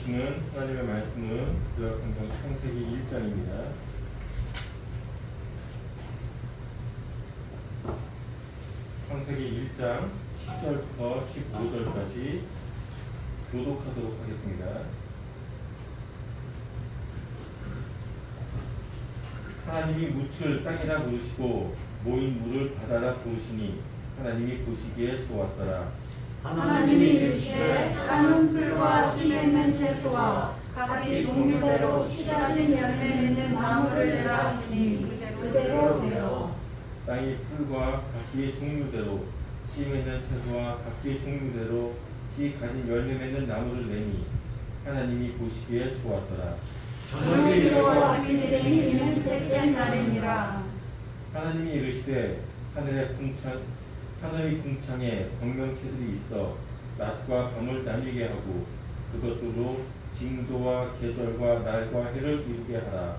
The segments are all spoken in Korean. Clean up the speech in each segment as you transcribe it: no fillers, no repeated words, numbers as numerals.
보시는 하나님의 말씀은 구약성경 창세기 1장입니다. 창세기 1장 10절부터 15절까지 교독하도록 하겠습니다. 하나님이 묻을 땅이라 부르시고 모인 물을 바다라 부르시니 하나님이 보시기에 좋았더라. 하나님이 이르시되 땅은 풀과 씨 맺는 채소와 각기 종류대로 씨 가진 열매 맺는 나무를 내라 하시니 그대로 되어 땅이 풀과 각기의 종류대로 씨 맺는 채소와 각기의 종류대로 씨 가진 열매 맺는 나무를 내니 하나님이 보시기에 좋았더라. 저녁이 되고 아침이 되니 이는 셋째 날이니라. 하나님이 이르시되 하늘의 궁창에 광명체들이 있어 낮과 밤을 나뉘게 하고 그것들로 징조와 계절과 날과 해를 이루게 하라.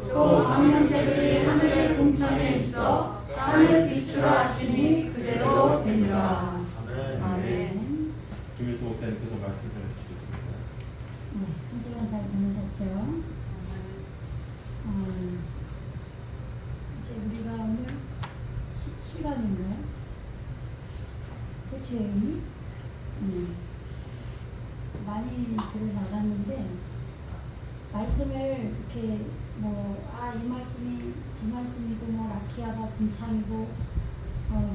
또 광명체들이 하늘의 궁창에 있어 땅을 비추라 하시니 그대로 되니라. 아멘. 김일수 목사님께서 말씀 전해주시겠습니다. 네, 한 주간 잘 보내셨죠? 이제 우리가 오늘 17강인가요? 그렇죠, 많이 들어나갔는데 말씀을 이렇게 이 말씀이고 라키아가 궁창이고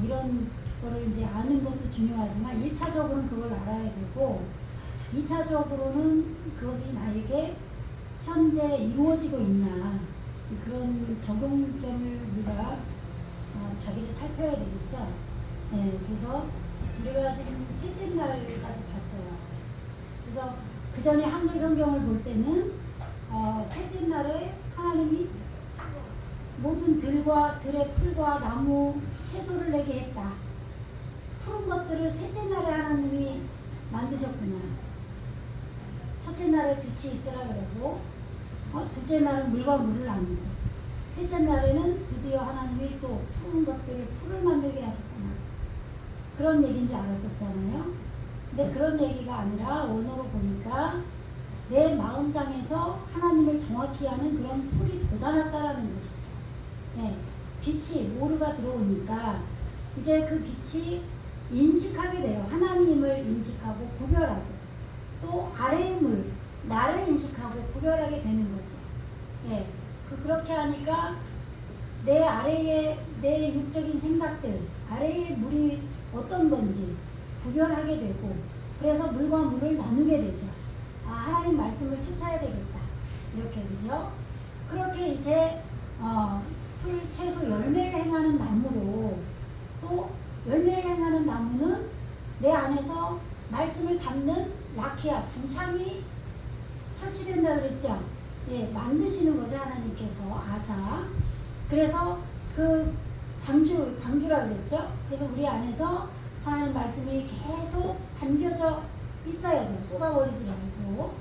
이런 거를 이제 아는 것도 중요하지만 1차적으로는 그걸 알아야 되고 2차적으로는 그것이 나에게 현재 이루어지고 있나 그런 적용점을 우리가 자기를 살펴야 되겠죠. 네, 그래서 우리가 지금 셋째 날까지 봤어요. 그래서 그 전에 한글 성경을 볼 때는 셋째 날에 하나님이 모든 들의 풀과 나무 채소를 내게 했다. 푸른 것들을 셋째 날에 하나님이 만드셨구나. 첫째 날에 빛이 있으라 그러고 둘째 날은 물과 물을 나누고 셋째 날에는 드디어 하나님이 또 푸른 것들을 풀을 만들게 하셨구나. 그런 얘기인 줄 알았었잖아요. 근데 그런 얘기가 아니라 원어로 보니까 내 마음 땅에서 하나님을 정확히 아는 그런 풀이 돋아났다라는 것이죠. 네, 빛이 모르가 들어오니까 이제 그 빛이 인식하게 돼요. 하나님을 인식하고 구별하고 또 아래의 물, 나를 인식하고 구별하게 되는 거죠. 네, 그렇게 하니까 내 아래의 내 육적인 생각들, 아래의 물이 어떤 건지 구별하게 되고 그래서 물과 물을 나누게 되죠. 하나님 말씀을 쫓아야 되겠다. 이렇게 그죠? 그렇게 이제 풀, 채소, 열매를 행하는 나무로 또 열매를 행하는 나무는 내 안에서 말씀을 담는 라키아, 궁창이 설치된다 그랬죠? 예, 만드시는 거죠, 하나님께서. 아사. 그래서 그 방주라 그랬죠? 그래서 우리 안에서 하나님 말씀이 계속 담겨져 있어야죠. 쏟아버리지 말고.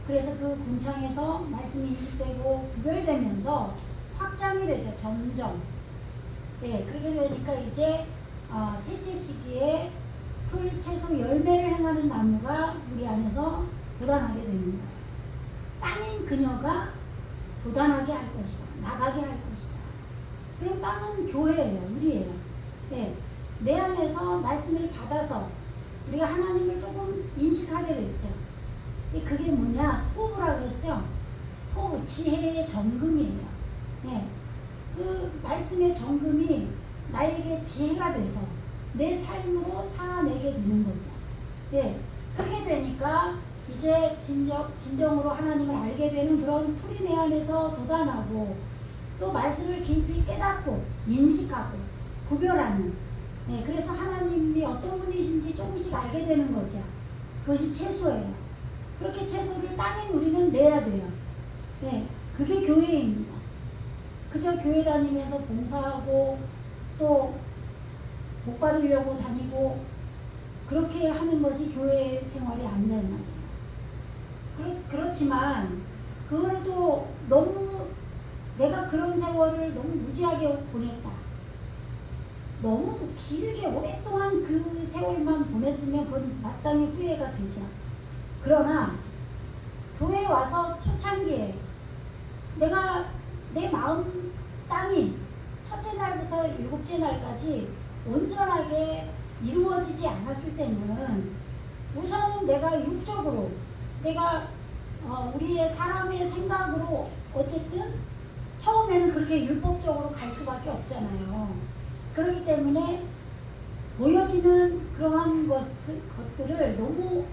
그래서 그 궁창에서 말씀이 인식되고 구별되면서 확장이 되죠, 점점. 예, 그렇게 되니까 이제 셋째 시기에 풀, 채소, 열매를 행하는 나무가 우리 안에서 돋아나게 되는 거예요. 땅인 그녀가 돋아나게 할 것이다. 나가게 할 것이다. 그럼 땅은 교회예요. 우리예요. 예, 내 안에서 말씀을 받아서 우리가 하나님을 조금 인식하게 됐죠. 그게 뭐냐? 토부라 그랬죠? 토부, 지혜의 정금이에요. 예, 그 말씀의 정금이 나에게 지혜가 돼서 내 삶으로 살아내게 되는 거죠. 예, 그렇게 되니까 이제 진정으로 하나님을 알게 되는 그런 풀이 내 안에서 돋아나고 또 말씀을 깊이 깨닫고 인식하고 구별하는 예, 그래서 하나님이 어떤 분이신지 조금씩 알게 되는 거죠. 그것이 채소예요. 그렇게 채소를 땅에 우리는 내야 돼요. 예, 그게 교회입니다. 그저 교회 다니면서 봉사하고 또 복 받으려고 다니고 그렇게 하는 것이 교회 생활이 아니란 말이에요. 그렇지만 그걸 또 너무 내가 그런 세월을 너무 무지하게 보냈다. 너무 길게 오랫동안 그 세월만 보냈으면 그건 마땅히 후회가 되죠. 그러나 와서 초창기에 내가 내 마음 땅이 첫째 날부터 일곱째 날까지 온전하게 이루어지지 않았을 때는 우선은 내가 육적으로 내가 우리의 사람의 생각으로 어쨌든 처음에는 그렇게 율법적으로 갈 수밖에 없잖아요. 그렇기 때문에 보여지는 그러한 것들을 너무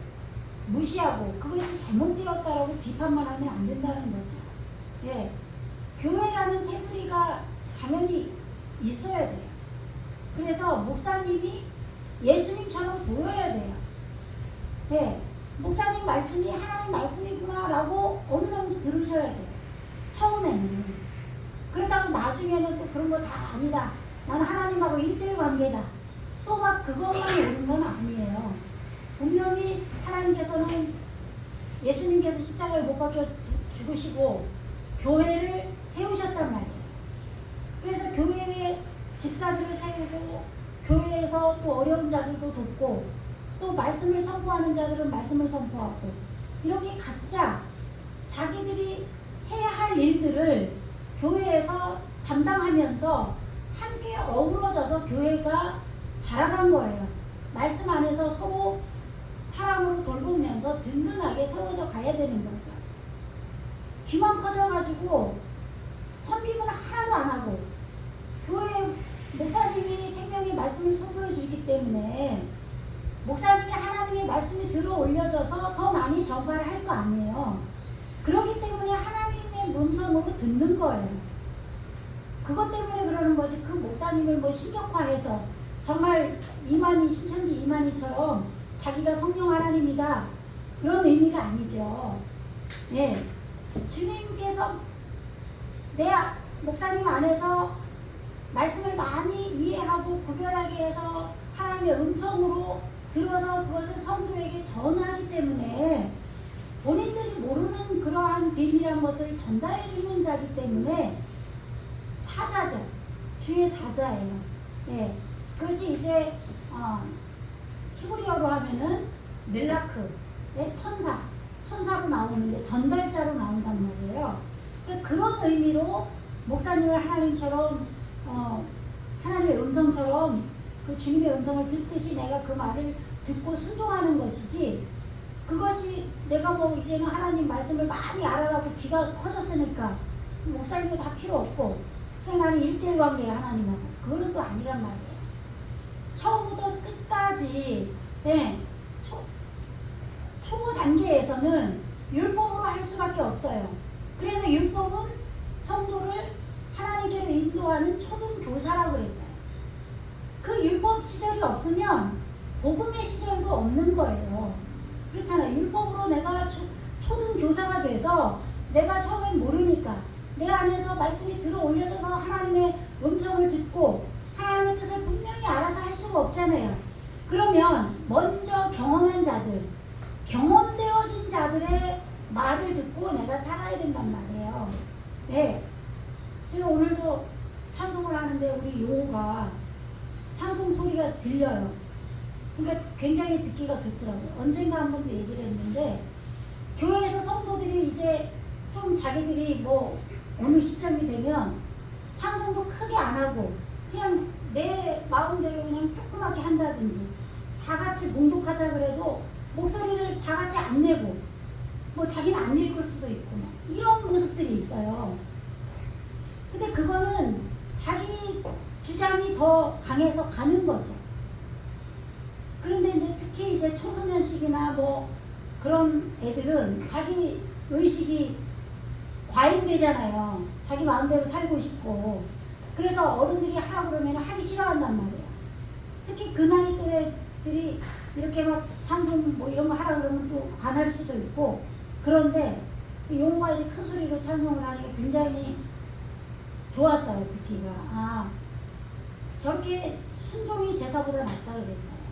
무시하고 그것이 잘못되었다라고 비판만 하면 안 된다는 거죠. 예, 교회라는 테두리가 당연히 있어야 돼요. 그래서 목사님이 예수님처럼 보여야 돼요. 예, 목사님 말씀이 하나님 말씀이구나 라고 어느 정도 들으셔야 돼요. 처음에는. 그렇다고 나중에는 또 그런 거 다 아니다. 나는 하나님하고 1대1 관계다. 또 막 그것만 오는 건 아니에요. 분명히 하나님께서는 예수님께서 십자가에 못 박혀 죽으시고 교회를 세우셨단 말이에요. 그래서 교회에 집사들을 세우고 교회에서 또 어려운 자들도 돕고 또 말씀을 선포하는 자들은 말씀을 선포하고 이렇게 각자 자기들이 해야 할 일들을 교회에서 담당하면서 함께 어우러져서 교회가 자라간 거예요. 말씀 안에서 서로 사랑으로 돌보면서 든든하게 세워져 가야 되는 거죠. 귀만 커져가지고 섬김은 하나도 안 하고 교회 목사님이 생명의 말씀을 선포해 주기 때문에 목사님이 하나님의 말씀이 들어 올려져서 더 많이 전파를 할 거 아니에요. 그렇기 때문에 하나님의 음성으로 듣는 거예요. 그것 때문에 그러는 거지. 그 목사님을 뭐 신격화해서 정말 이만희 신천지 이만희처럼 자기가 성령 하나님이다 그런 의미가 아니죠. 예, 주님께서 내 목사님 안에서 말씀을 많이 이해하고 구별하게 해서 하나님의 음성으로 들어서 그것을 성도에게 전하기 때문에 본인들이 모르는 그러한 비밀한 것을 전달해 주는 자기 때문에 사자죠. 주의 사자예요. 예, 그것이 이제 히브리어로 하면은 멜라크, 예, 천사로 나오는데 전달자로 나온단 말이에요. 그러니까 그런 의미로 목사님을 하나님처럼 하나님의 음성처럼 그 주님의 음성을 듣듯이 내가 그 말을 듣고 순종하는 것이지 그것이 내가 뭐 이제는 하나님 말씀을 많이 알아가고 귀가 커졌으니까 목사님도 다 필요 없고 그냥 나는 1대1 관계야 하나님하고 그거는 또 아니란 말이에요. 처음부터 끝까지 예, 초보 단계에서는 율법으로 할 수밖에 없어요. 그래서 율법은 성도를 하나님께로 인도하는 초등 교사라고 그랬어요. 그 율법 시절이 없으면 복음의 시절도 없는 거예요. 그렇잖아요. 율법으로 내가 초등 교사가 돼서 내가 처음엔 모르니까 내 안에서 말씀이 들어 올려져서 하나님의 음성을 듣고 하나님의 뜻을 분명히 알아서 할 수가 없잖아요. 그러면 먼저 경험한 자들, 경험되어진 자들의 말을 듣고 내가 살아야 된단 말이에요. 네. 제가 오늘도 찬송을 하는데 우리 용호가 찬송 소리가 들려요. 그러니까 굉장히 듣기가 좋더라고요. 언젠가 한 번도 얘기를 했는데 교회에서 성도들이 이제 좀 자기들이 뭐 어느 시점이 되면 찬송도 크게 안 하고 그냥 내 마음대로 그냥 조그맣게 한다든지 다 같이 봉독하자 그래도 목소리를 다 같이 안 내고 뭐 자기는 안 읽을 수도 있고 막 이런 모습들이 있어요. 근데 그거는 자기 주장이 더 강해서 가는 거죠. 그런데 이제 특히 이제 초소년식이나 뭐 그런 애들은 자기 의식이 과잉되잖아요. 자기 마음대로 살고 싶고. 그래서 어른들이 하라고 그러면 하기 싫어한단 말이에요. 특히 그 나이 또래들이 이렇게 막 찬송 뭐 이런 거 하라고 그러면 또 안 할 수도 있고. 그런데 용호가 이제 큰 소리로 찬송을 하니까 굉장히 좋았어요. 듣기가. 아, 저렇게 순종이 제사보다 낫다 그랬어요.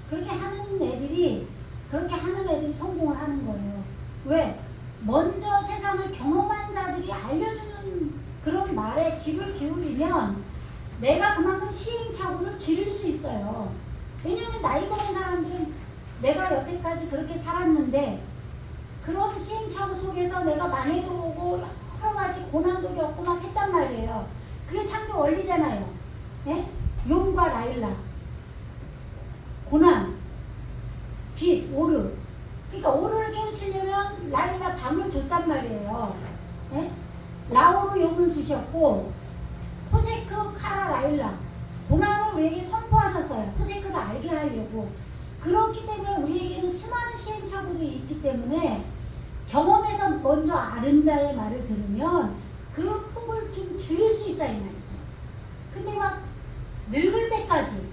그렇게 하는 애들이 성공을 하는 거예요. 왜? 먼저 세상을 경험한 자들이 알려주는 그런 말에 귀를 기울이면 내가 그만큼 시행착오를 줄일 수 있어요. 왜냐하면 나이 먹은 사람들은 내가 여태까지 그렇게 살았는데 그런 시행착오 속에서 내가 망해도 오고 여러 가지 고난도 겪고 막 했단 말이에요. 그게 창조 원리잖아요. 예? 용과 라일락, 고난, 빛, 오르. 그러니까 오르를 깨우치려면 라일락 밤을 줬단 말이에요. 예? 라오르 용을 주셨고 호세크, 카라, 라일락 고난을 우리에게 선포하셨어요. 호세크를 알게 하려고. 그렇기 때문에 우리에게는 수많은 시행착오들이 있기 때문에 경험에서 먼저 아는 자의 말을 들으면 그 폭을 좀 줄일 수 있다 이 말이죠. 근데 막 늙을 때까지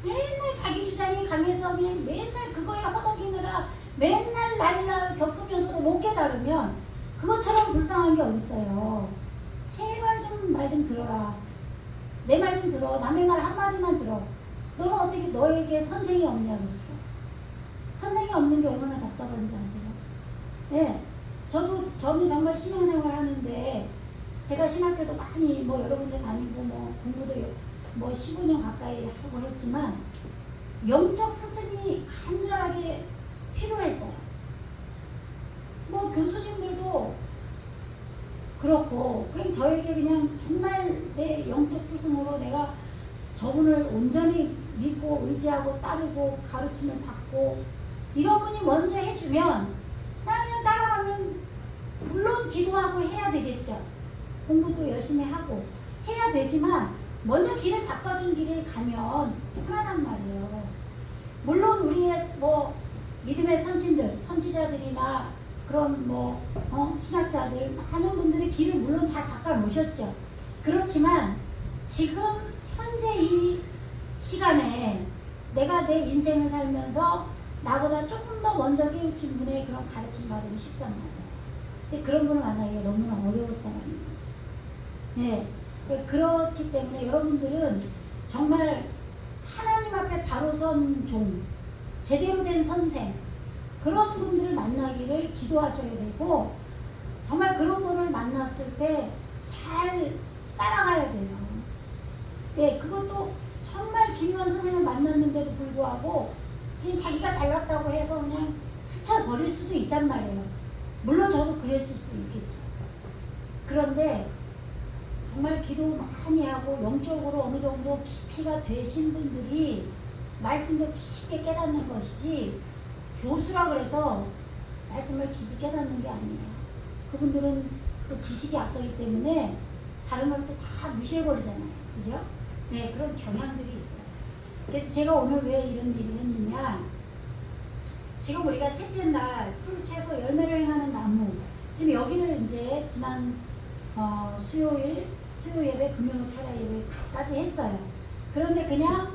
맨날 자기 주장이 강해서 그냥 맨날 그거에 허덕이느라 맨날 라일락을 겪으면서도 못 깨달으면 그것처럼 불쌍한 게 어딨어요. 제발 좀 말 좀 들어라. 내 말 좀 들어. 남의 말 한마디만 들어. 너는 어떻게 너에게 선생이 없냐 그렇게. 선생이 없는 게 얼마나 답답한지 아세요? 예. 저는 정말 신앙생활 하는데 제가 신학교도 많이 뭐 여러 군데 다니고 뭐 공부도 뭐 15년 가까이 하고 했지만 영적 스승이 간절하게 필요했어요. 뭐 교수님들도 그렇고 그냥 저에게 그냥 정말 내 영적 스승으로 내가 저분을 온전히 믿고 의지하고 따르고 가르침을 받고 이런 분이 먼저 해주면 나 그냥 따라가면 물론 기도하고 해야 되겠죠. 공부도 열심히 하고 해야 되지만 먼저 길을 닦아준 길을 가면 편하단 말이에요. 물론 우리의 뭐 믿음의 선진들, 선지자들이나 그런 뭐 신학자들 많은 분들의 길을 물론 다 닦아 놓으셨죠. 그렇지만 지금 현재 이 시간에 내가 내 인생을 살면서 나보다 조금 더 먼저 깨우친 분의 그런 가르침 받으면 쉽단 말이에요. 근데 그런 분을 만나기가 너무나 어려웠다는 거죠. 네. 그렇기 때문에 여러분들은 정말 하나님 앞에 바로 선 종, 제대로 된 선생, 그런 분들을 만나기를 기도하셔야 되고 정말 그런 분을 만났을 때 잘 따라가야 돼요. 네, 그것도 정말 중요한 선생을 만났는데도 불구하고 그냥 자기가 잘났다고 해서 그냥 스쳐버릴 수도 있단 말이에요. 물론 저도 그랬을 수 있겠죠. 그런데 정말 기도 많이 하고 영적으로 어느 정도 깊이가 되신 분들이 말씀을 깊게 깨닫는 것이지 교수라 그래서 말씀을 깊이 깨닫는 게 아니에요. 그분들은 또 지식이 앞서기 때문에 다른 걸 또 다 무시해버리잖아요. 그죠? 네, 그런 경향들이 있어요. 그래서 제가 오늘 왜 이런 얘기를 했느냐, 지금 우리가 셋째 날 풀, 채소, 열매를 행하는 나무, 지금 여기를 이제 지난 수요일 수요 예배, 금요 철야 예배까지 했어요. 그런데 그냥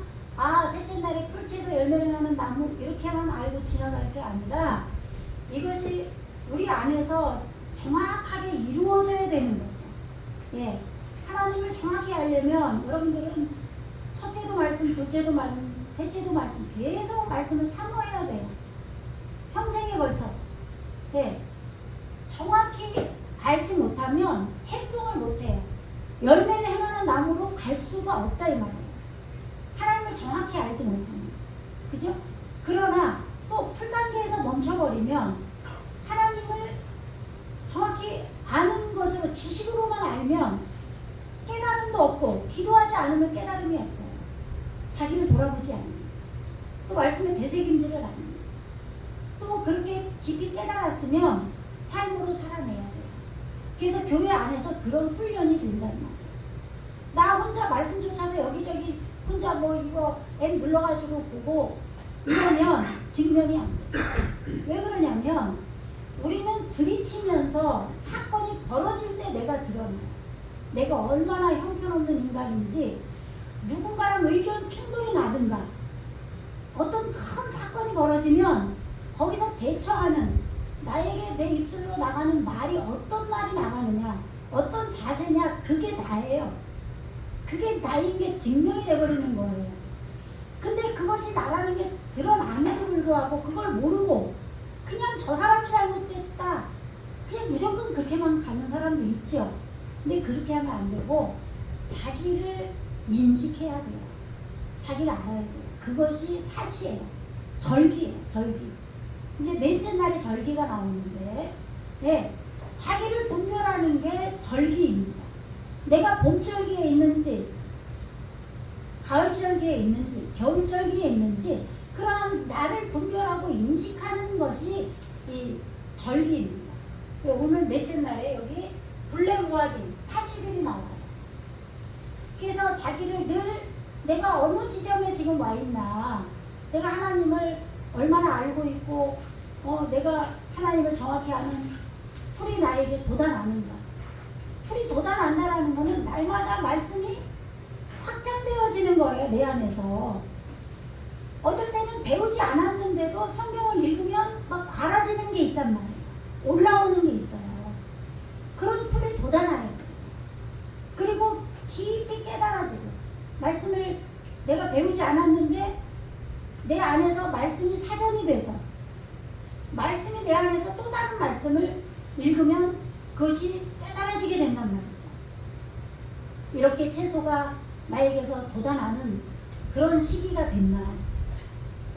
셋째 날에 풀, 채소, 열매를 행하는 나무 이렇게만 알고 지나갈 게 아니라 이것이 우리 안에서 정확하게 이루어져야 되는 거죠. 예, 하나님을 정확히 알려면 여러분들은 첫째도 말씀, 둘째도 말씀, 셋째도 말씀 계속 말씀을 사모해야 돼요. 평생에 걸쳐서. 예, 정확히 알지 못하면 행동을 못해요. 열매를 행하는 나무로 갈 수가 없다 이 말이에요. 하나님을 정확히 알지 못하면. 그죠? 그러나 또 풀 단계에서 멈춰버리면 하나님을 정확히 아는 것으로 지식으로만 알면 깨달음도 없고 기도하지 않으면 깨달음이 없어요. 자기를 돌아보지 않으면. 또 말씀에 되새김질을 안 해요. 또 그렇게 깊이 깨달았으면 삶으로 살아내야 돼요. 그래서 교회 안에서 그런 훈련이 된단 말이에요. 나 혼자 말씀 쫓아서 여기저기 혼자 뭐 이거 앱 눌러가지고 보고 이러면 증명이 안 돼요. 왜 그러냐면 우리는 부딪히면서 사건이 벌어질 때 내가 드러나요. 내가 얼마나 형편없는 인간인지, 누군가랑 의견 충돌이 나든가 어떤 큰 사건이 벌어지면 거기서 대처하는, 나에게 내 입술로 나가는 말이 어떤 말이 나가느냐, 어떤 자세냐, 그게 나예요. 그게 나인 게 증명이 돼버리는 거예요. 근데 그것이 나라는 게 드러남에도 불구하고 그걸 모르고 그냥 저 사람이 잘못됐다, 그냥 무조건 그렇게만 가는 사람도 있죠. 근데 그렇게 하면 안 되고 자기를 인식해야 돼요. 자기를 알아야 돼요. 그것이 사시예요. 절기예요. 절기. 이제 넷째 날에 절기가 나오는데, 예, 자기를 분별하는 게 절기입니다. 내가 봄절기에 있는지, 가을절기에 있는지, 겨울절기에 있는지, 그러한 나를 분별하고 인식하는 것이 이 절기입니다. 오늘 넷째 날에 여기 블레무아딘 사시들이 나와요. 그래서 자기를 늘 내가 어느 지점에 지금 와 있나, 내가 하나님을 얼마나 알고 있고, 내가 하나님을 정확히 아는 풀이 나에게 돋아나는가. 풀이 돋아난다라는 것은 날마다 말씀이 확장되어지는 거예요, 내 안에서. 어떨 때는 배우지 않았는데도 성경을 읽으면 막 알아지는 게 있단 말이에요. 올라오는 게 있어요. 그런 풀이 돋아나요. 그리고 깊이 깨달아지고, 말씀을 내가 배우지 않았는데 내 안에서 말씀이 사전이 돼서, 말씀이 내 안에서 또 다른 말씀을 읽으면 그것이 깨달아지게 된단 말이죠. 이렇게 채소가 나에게서 돋아나는 그런 시기가 됐나.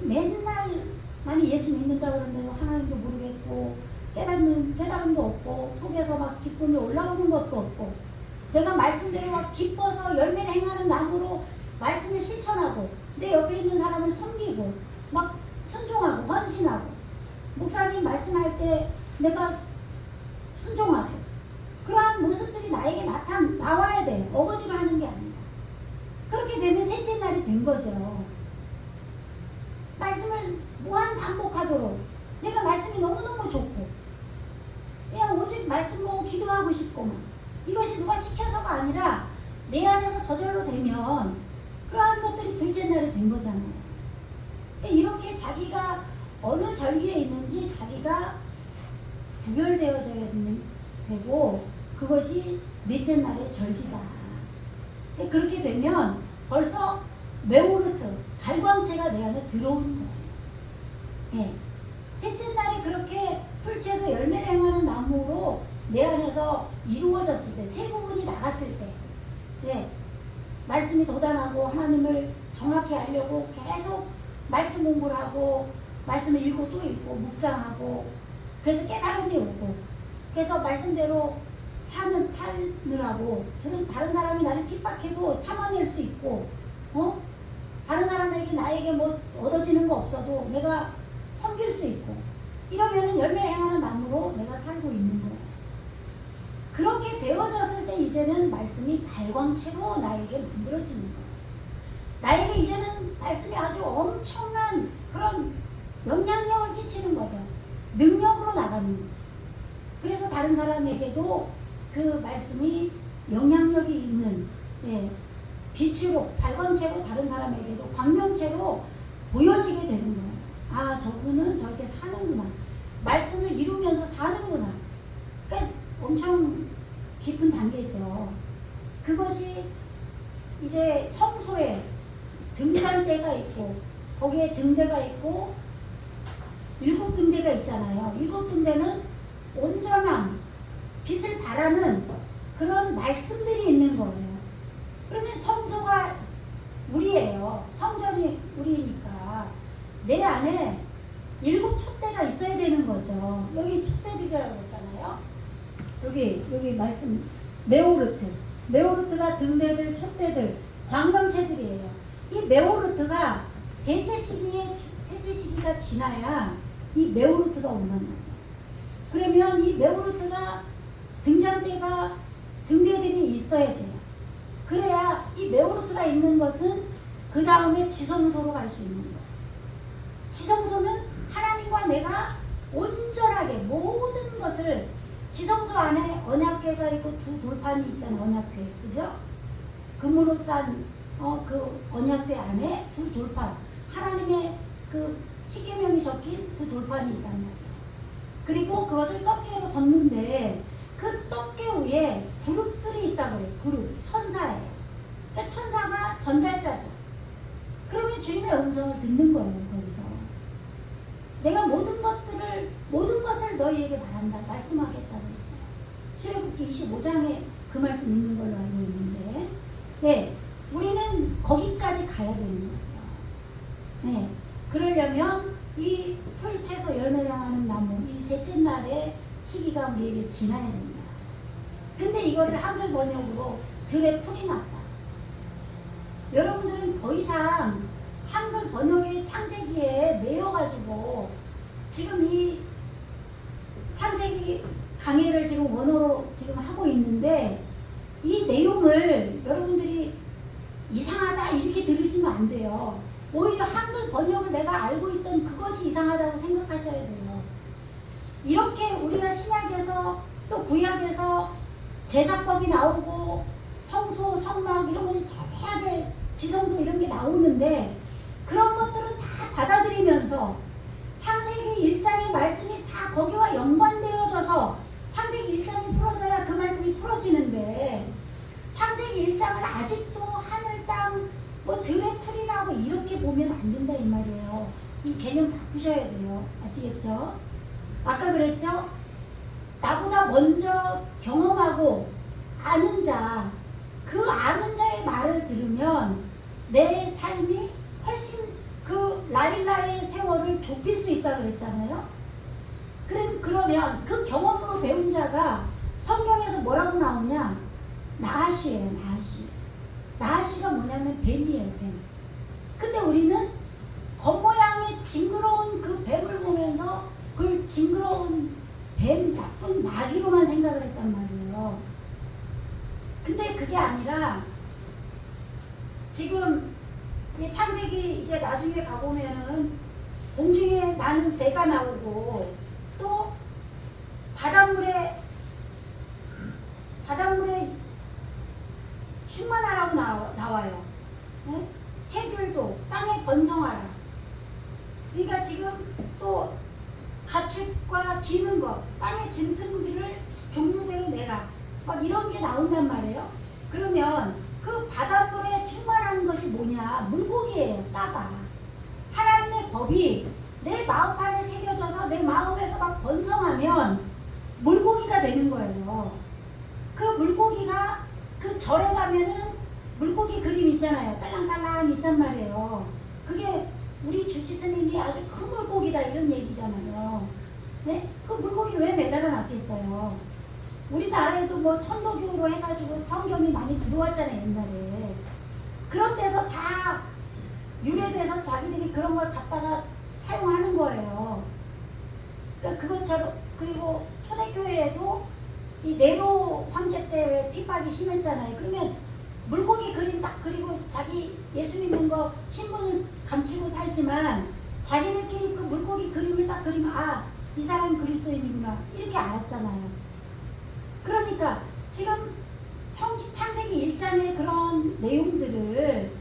맨날 나는 예수 믿는다 그러는데 하나님도 모르겠고, 깨달음도 없고, 속에서 막 기쁨이 올라오는 것도 없고, 내가 말씀대로 막 기뻐서 열매를 행하는 나무로 말씀을 실천하고, 내 옆에 있는 사람을 섬기고, 막 순종하고 헌신하고, 목사님 말씀할 때 내가 순종하고, 그러한 모습들이 나에게 나와야 돼. 어거지로 하는 게 아니라. 그렇게 되면 셋째 날이 된 거죠. 말씀을 무한 반복하도록, 내가 말씀이 너무너무 좋고, 그냥 오직 말씀 보고 기도하고 싶고만, 이것이 누가 시켜서가 아니라 내 안에서 저절로 되면 그러한 것들이 둘째 날이 된 거잖아요. 이렇게 자기가 어느 절기에 있는지 자기가 구별되어져야 되고, 그것이 넷째 날의 절기다. 그렇게 되면 벌써 메오르트, 발광체가 내 안에 들어오는 거예요. 예. 셋째 날에 그렇게 풀채소 열매를 행하는 나무로 내 안에서 이루어졌을 때, 세 부분이 나갔을 때, 예, 말씀이 돋아나고 하나님을 정확히 알려고 계속 말씀 공부를 하고, 말씀을 읽고 또 읽고 묵상하고, 그래서 깨달음이 오고, 그래서 말씀대로 사느라고, 저는 다른 사람이 나를 핍박해도 참아낼 수 있고, 다른 사람에게 나에게 뭐 얻어지는 거 없어도 내가 섬길 수 있고, 이러면은 열매를 행하는 나무로 내가 살고 있는 거예요. 그렇게 되어졌을 때 이제는 말씀이 발광체로 나에게 만들어지는 거예요. 나에게 이제는 말씀이 아주 엄청난 그런 영향력을 끼치는 거죠. 능력으로 나가는 거죠. 그래서 다른 사람에게도 그 말씀이 영향력이 있는, 예, 빛으로, 발광체로 다른 사람에게도 광명체로 보여지게 되는 거예요. 아, 저분은 저렇게 사는구나. 말씀을 이루면서 사는구나. 그러니까 엄청 깊은 단계죠. 그것이 이제 성소에 등잔대가 있고, 거기에 등대가 있고, 7등대가 있잖아요. 7등대는 온전한 빛을 발하는 그런 말씀들이 있는 거예요. 그러면 성소가 우리예요. 성전이 우리니까 내 안에 7 촛대가 있어야 되는 거죠. 여기 촛대들이라고 했잖아요. 여기 말씀, 메오르트가 등대들, 촛대들, 광명체들이에요. 이 메오르트가 셋째 시기가 지나야 이 메오르트가 온단 말이에요. 그러면 이 메오르트가 등잔대가, 등대들이 있어야 돼요. 그래야 이 메오르트가 있는 것은 그 다음에 지성소로 갈 수 있는 거예요. 지성소는 하나님과 내가 온전하게 모든 것을, 지성소 안에 언약궤가 있고 2 돌판이 있잖아요. 언약궤, 그죠? 금으로 싼 그 언약궤 안에 2 돌판, 하나님의 그 십계명이 적힌 2 돌판이 있단 말이에요. 그리고 그것을 떡궤로 덮는데 그 떡궤 위에 그룹들이 있다고 해요. 그룹, 천사예요. 그러니까 천사가 전달자죠. 그러면 주님의 음성을 듣는 거예요. 거기서 내가 모든 것을 너희에게 말한다, 말씀하겠다고 했어요. 출애굽기 25장에 그 말씀 있는 걸로 알고 있는데, 네, 우리는 거기까지 가야 되는 거죠. 네, 그러려면 이 풀, 채소, 열매 향하는 나무, 이 셋째 날의 시기가 우리에게 지나야 된다. 근데 이거를 한글 번역으로 들의 풀이 났다. 여러분들은 더 이상 한글 번역의 창세기에 매여가지고 지금 이 창세기 강의를 지금 원어로 지금 하고 있는데 이 내용을 여러분들이 이상하다 이렇게 들으시면 안 돼요. 오히려 한글 번역을 내가 알고 있던 그것이 이상하다고 생각하셔야 돼요. 이렇게 우리가 신약에서 또 구약에서 제사법이 나오고 성소, 성막 이런 것이 자세하게 지성소 이런 게 나오는데 그런 것들은 다 받아들이면서 창세기 1장의 말씀이 다 거기와 연관되어져서 창세기 1장이 풀어져야 그 말씀이 풀어지는데 창세기 1장은 아직도 하늘, 땅, 뭐 들의 풀이 나고 이렇게 보면 안 된다 이 말이에요. 이 개념 바꾸셔야 돼요. 아시겠죠? 아까 그랬죠? 나보다 먼저 경험하고 아는 자, 그 아는 자의 말을 들으면 내 삶이 훨씬 그 라일라의 세월을 좁힐 수 있다 그랬잖아요. 그러면 그 경험으로 배운 자가 성경에서 뭐라고 나오냐? 나하시예요, 나하시. 나하시가 뭐냐면 뱀이에요, 뱀. 근데 우리는 겉모양의 징그러운 그 뱀을 보면서 그걸 징그러운 뱀, 나쁜 마귀로만 생각을 했단 말이에요. 근데 그게 아니라 지금 이 창세기 이제 나중에 가보면은 공중에 나는 새가 나오고 또 바닷물에 충만하라고 나와요. 네? 새들도 땅에 번성하라. 그러니까 지금 또 가축과 기는 것, 땅의 짐승들을 종류대로 내라. 막 이런 게 나온단 말이에요. 그러면 그 바닷물에 충만한 것이 뭐냐? 물고기예요. 따다. 하나님의 법이 내 마음 안에 새겨져서 내 마음에서 막 번성하면 물고기가 되는 거예요. 그 물고기가 그 절에 가면은 물고기 그림 있잖아요. 딸랑딸랑 있단 말이에요. 그게 우리 주지스님이 아주 큰 물고기다 이런 얘기잖아요. 네? 그 물고기 왜 매달아 놨겠어요? 우리나라에도 뭐 천도교로 해가지고 성경이 많이 들어왔잖아요, 옛날에. 그런 데서 다 유래돼서 자기들이 그런 걸 갖다가 사용하는 거예요. 그러니까 그것처럼, 그리고 초대교회에도 이 네로 황제 때 왜 핍박이 심했잖아요. 그러면 물고기 그림 딱 그리고 자기 예수 믿는 거 신분을 감추고 살지만 자기들끼리 그 물고기 그림을 딱 그리면 아, 이 사람이 그리스도인이구나 이렇게 알았잖아요. 그러니까 지금 창세기 1장의 그런 내용들을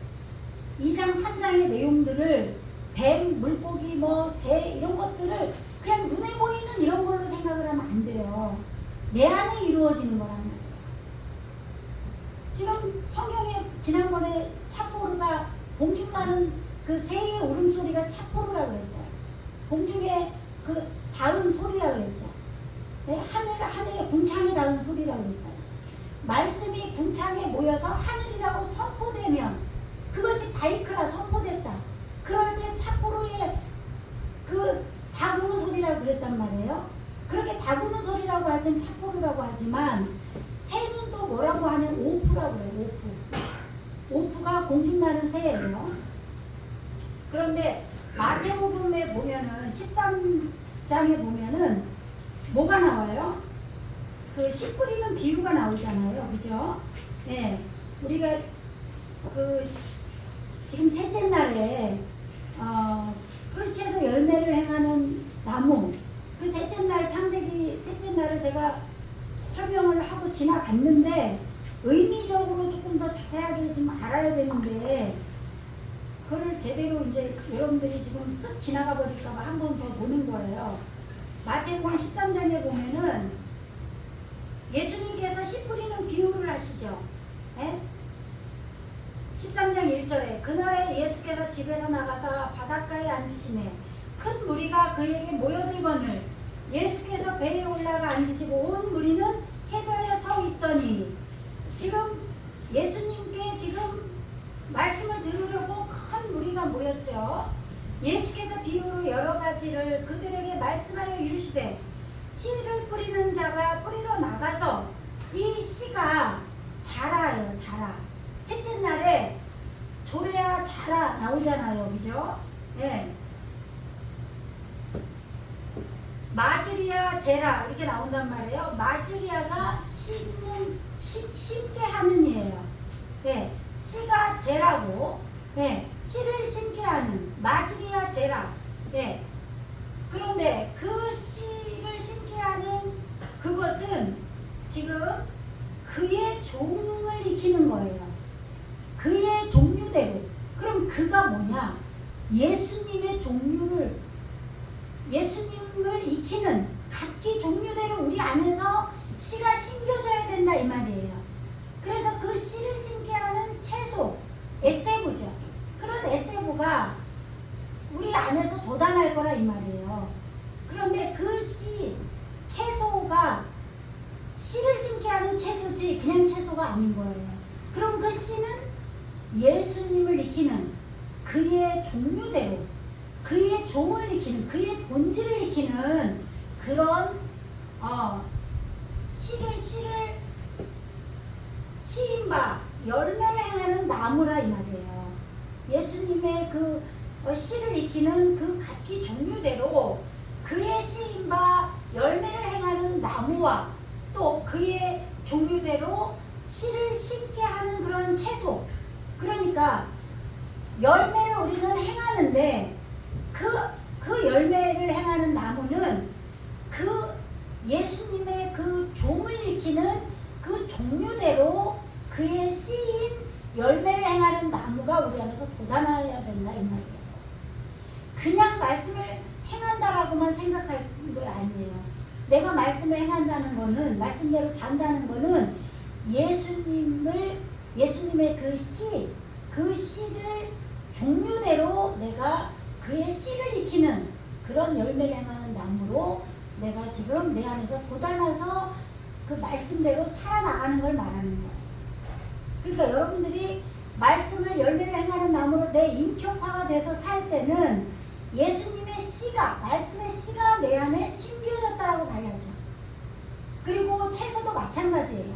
2장 3장의 내용들을 뱀, 물고기, 뭐 새 이런 것들을 그냥 눈에 보이는 이런 걸로 생각을 하면 안 돼요. 내 안에 이루어지는 거란 말이에요. 지금 성경에 지난번에 찹포르가 공중나는 그 새의 울음소리가 찹포르라고 그랬어요. 공중에 그 닿은 소리라고 그랬죠. 네, 하늘에 궁창에 닿은 소리라고 그랬어요. 말씀이 궁창에 모여서 하늘이라고 선포되면 그것이 바이크라 선포됐다. 그럴 때 찹포르의 그 다구는 소리라고 그랬단 말이에요. 그렇게 다구는 소리라고 할 땐 찹포르라고 하지만 새는 또 뭐라고 하면 오프라고 그래요. 오프가 공중나는 새예요. 그런데 마태복음에 보면은 13장에 보면은 뭐가 나와요? 그 씨 뿌리는 비유가 나오잖아요. 그죠? 예. 우리가 그 지금 셋째 날에 풀채소 열매를 행하는 나무 그 셋째 날 창세기 셋째 날을 제가 설명을 하고 지나갔는데 의미적으로 조금 더 자세하게 좀 알아야 되는데 그거를 제대로 이제 여러분들이 지금 쓱 지나가 버릴까봐 한 번 더 보는 거예요. 마태복음 13장에 보면은 예수님께서 씨 뿌리는 비유를 하시죠. 예? 13장 1절에 그날에 예수께서 집에서 나가서 바닷가에 앉으시매 큰 무리가 그에게 모여들거늘 예수께서 배에 올라가 앉으시고 온 무리는 해변에 서 있더니 지금 예수님께 지금 말씀을 들으려고 큰 무리가 모였죠. 예수께서 비유로 여러 가지를 그들에게 말씀하여 이르시되 씨를 뿌리는 자가 뿌리러 나가서 이 씨가 자라요. 자라. 셋째 날에 조래야 자라 나오잖아요. 그죠? 예. 마즈리아 제라 이렇게 나온단 말이에요. 마즈리아가 심게 하는 이에요. 예. 씨가 제라고, 예. 씨를 심게 하는 마즈리아 제라. 예. 그런데 그 씨를 심게 하는 그것은 지금 그의 종을 익히는 거예요. 그의 종류대로. 그럼 그가 뭐냐? 예수님의 종류를, 예수님을 익히는 각기 종류대로 우리 안에서 씨가 심겨져야 된다 이 말이에요. 그래서 그 씨를 심게 하는 채소, 에세부죠. 그런 에세부가 우리 안에서 돋아날 거라 이 말이에요. 그런데 그 씨, 채소가 씨를 심게 하는 채소지 그냥 채소가 아닌 거예요. 그럼 그 씨는 예수님을 익히는 그의 종류대로, 그의 종을 익히는, 그의 본질을 익히는 그런 씨를 씨임바 열매를 행하는 나무라 이 말이에요. 예수님의 그 씨를 익히는 그 각기 종류대로 그의 씨임바 열매를 행하는 나무와 또 그의 종류대로 씨를 심게 하는 그런 채소. 그러니까 열매를 우리는 행하는데 그 열매를 행하는 나무는 그 예수님의 그 종을 익히는 그 종류대로 그의 씨인 열매를 행하는 나무가 우리 안에서 돋아나야 된다 이 말이에요. 그냥 말씀을 행한다라고만 생각할 거 아니에요. 내가 말씀을 행한다는 거는, 말씀대로 산다는 거는 예수님의 그 씨를 종류대로 내가 그의 씨를 익히는 그런 열매를 행하는 나무로 내가 지금 내 안에서 돋아나서 그 말씀대로 살아나가는 걸 말하는 거예요. 그러니까 여러분들이 말씀을 열매를 행하는 나무로 내 인격화가 돼서 살 때는 예수님의 씨가, 말씀의 씨가 내 안에 심겨졌다라고 봐야죠. 그리고 채소도 마찬가지예요.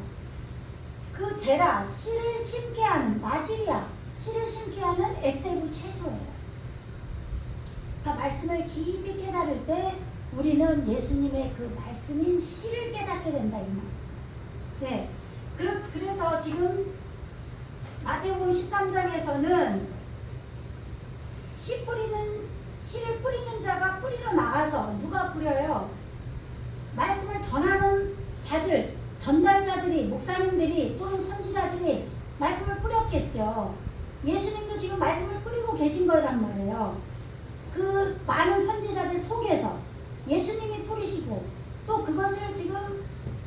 그 제라, 씨를 심게 하는 마지리아, 씨를 심게 하는 에세부 채소예요. 그러니까 말씀을 깊이 깨달을 때 우리는 예수님의 그 말씀인 씨를 깨닫게 된다 이 말이죠. 네. 그래서 지금 마태복음 13장에서는 씨를 뿌리는 자가 뿌리러 나가서 누가 뿌려요? 말씀을 전하는 자들, 전달자들이, 목사님들이 또는 선지자들이 말씀을 뿌렸겠죠. 예수님도 지금 말씀을 뿌리고 계신 거란 말이에요. 그 많은 선지자들 속에서 예수님이 뿌리시고 또 그것을 지금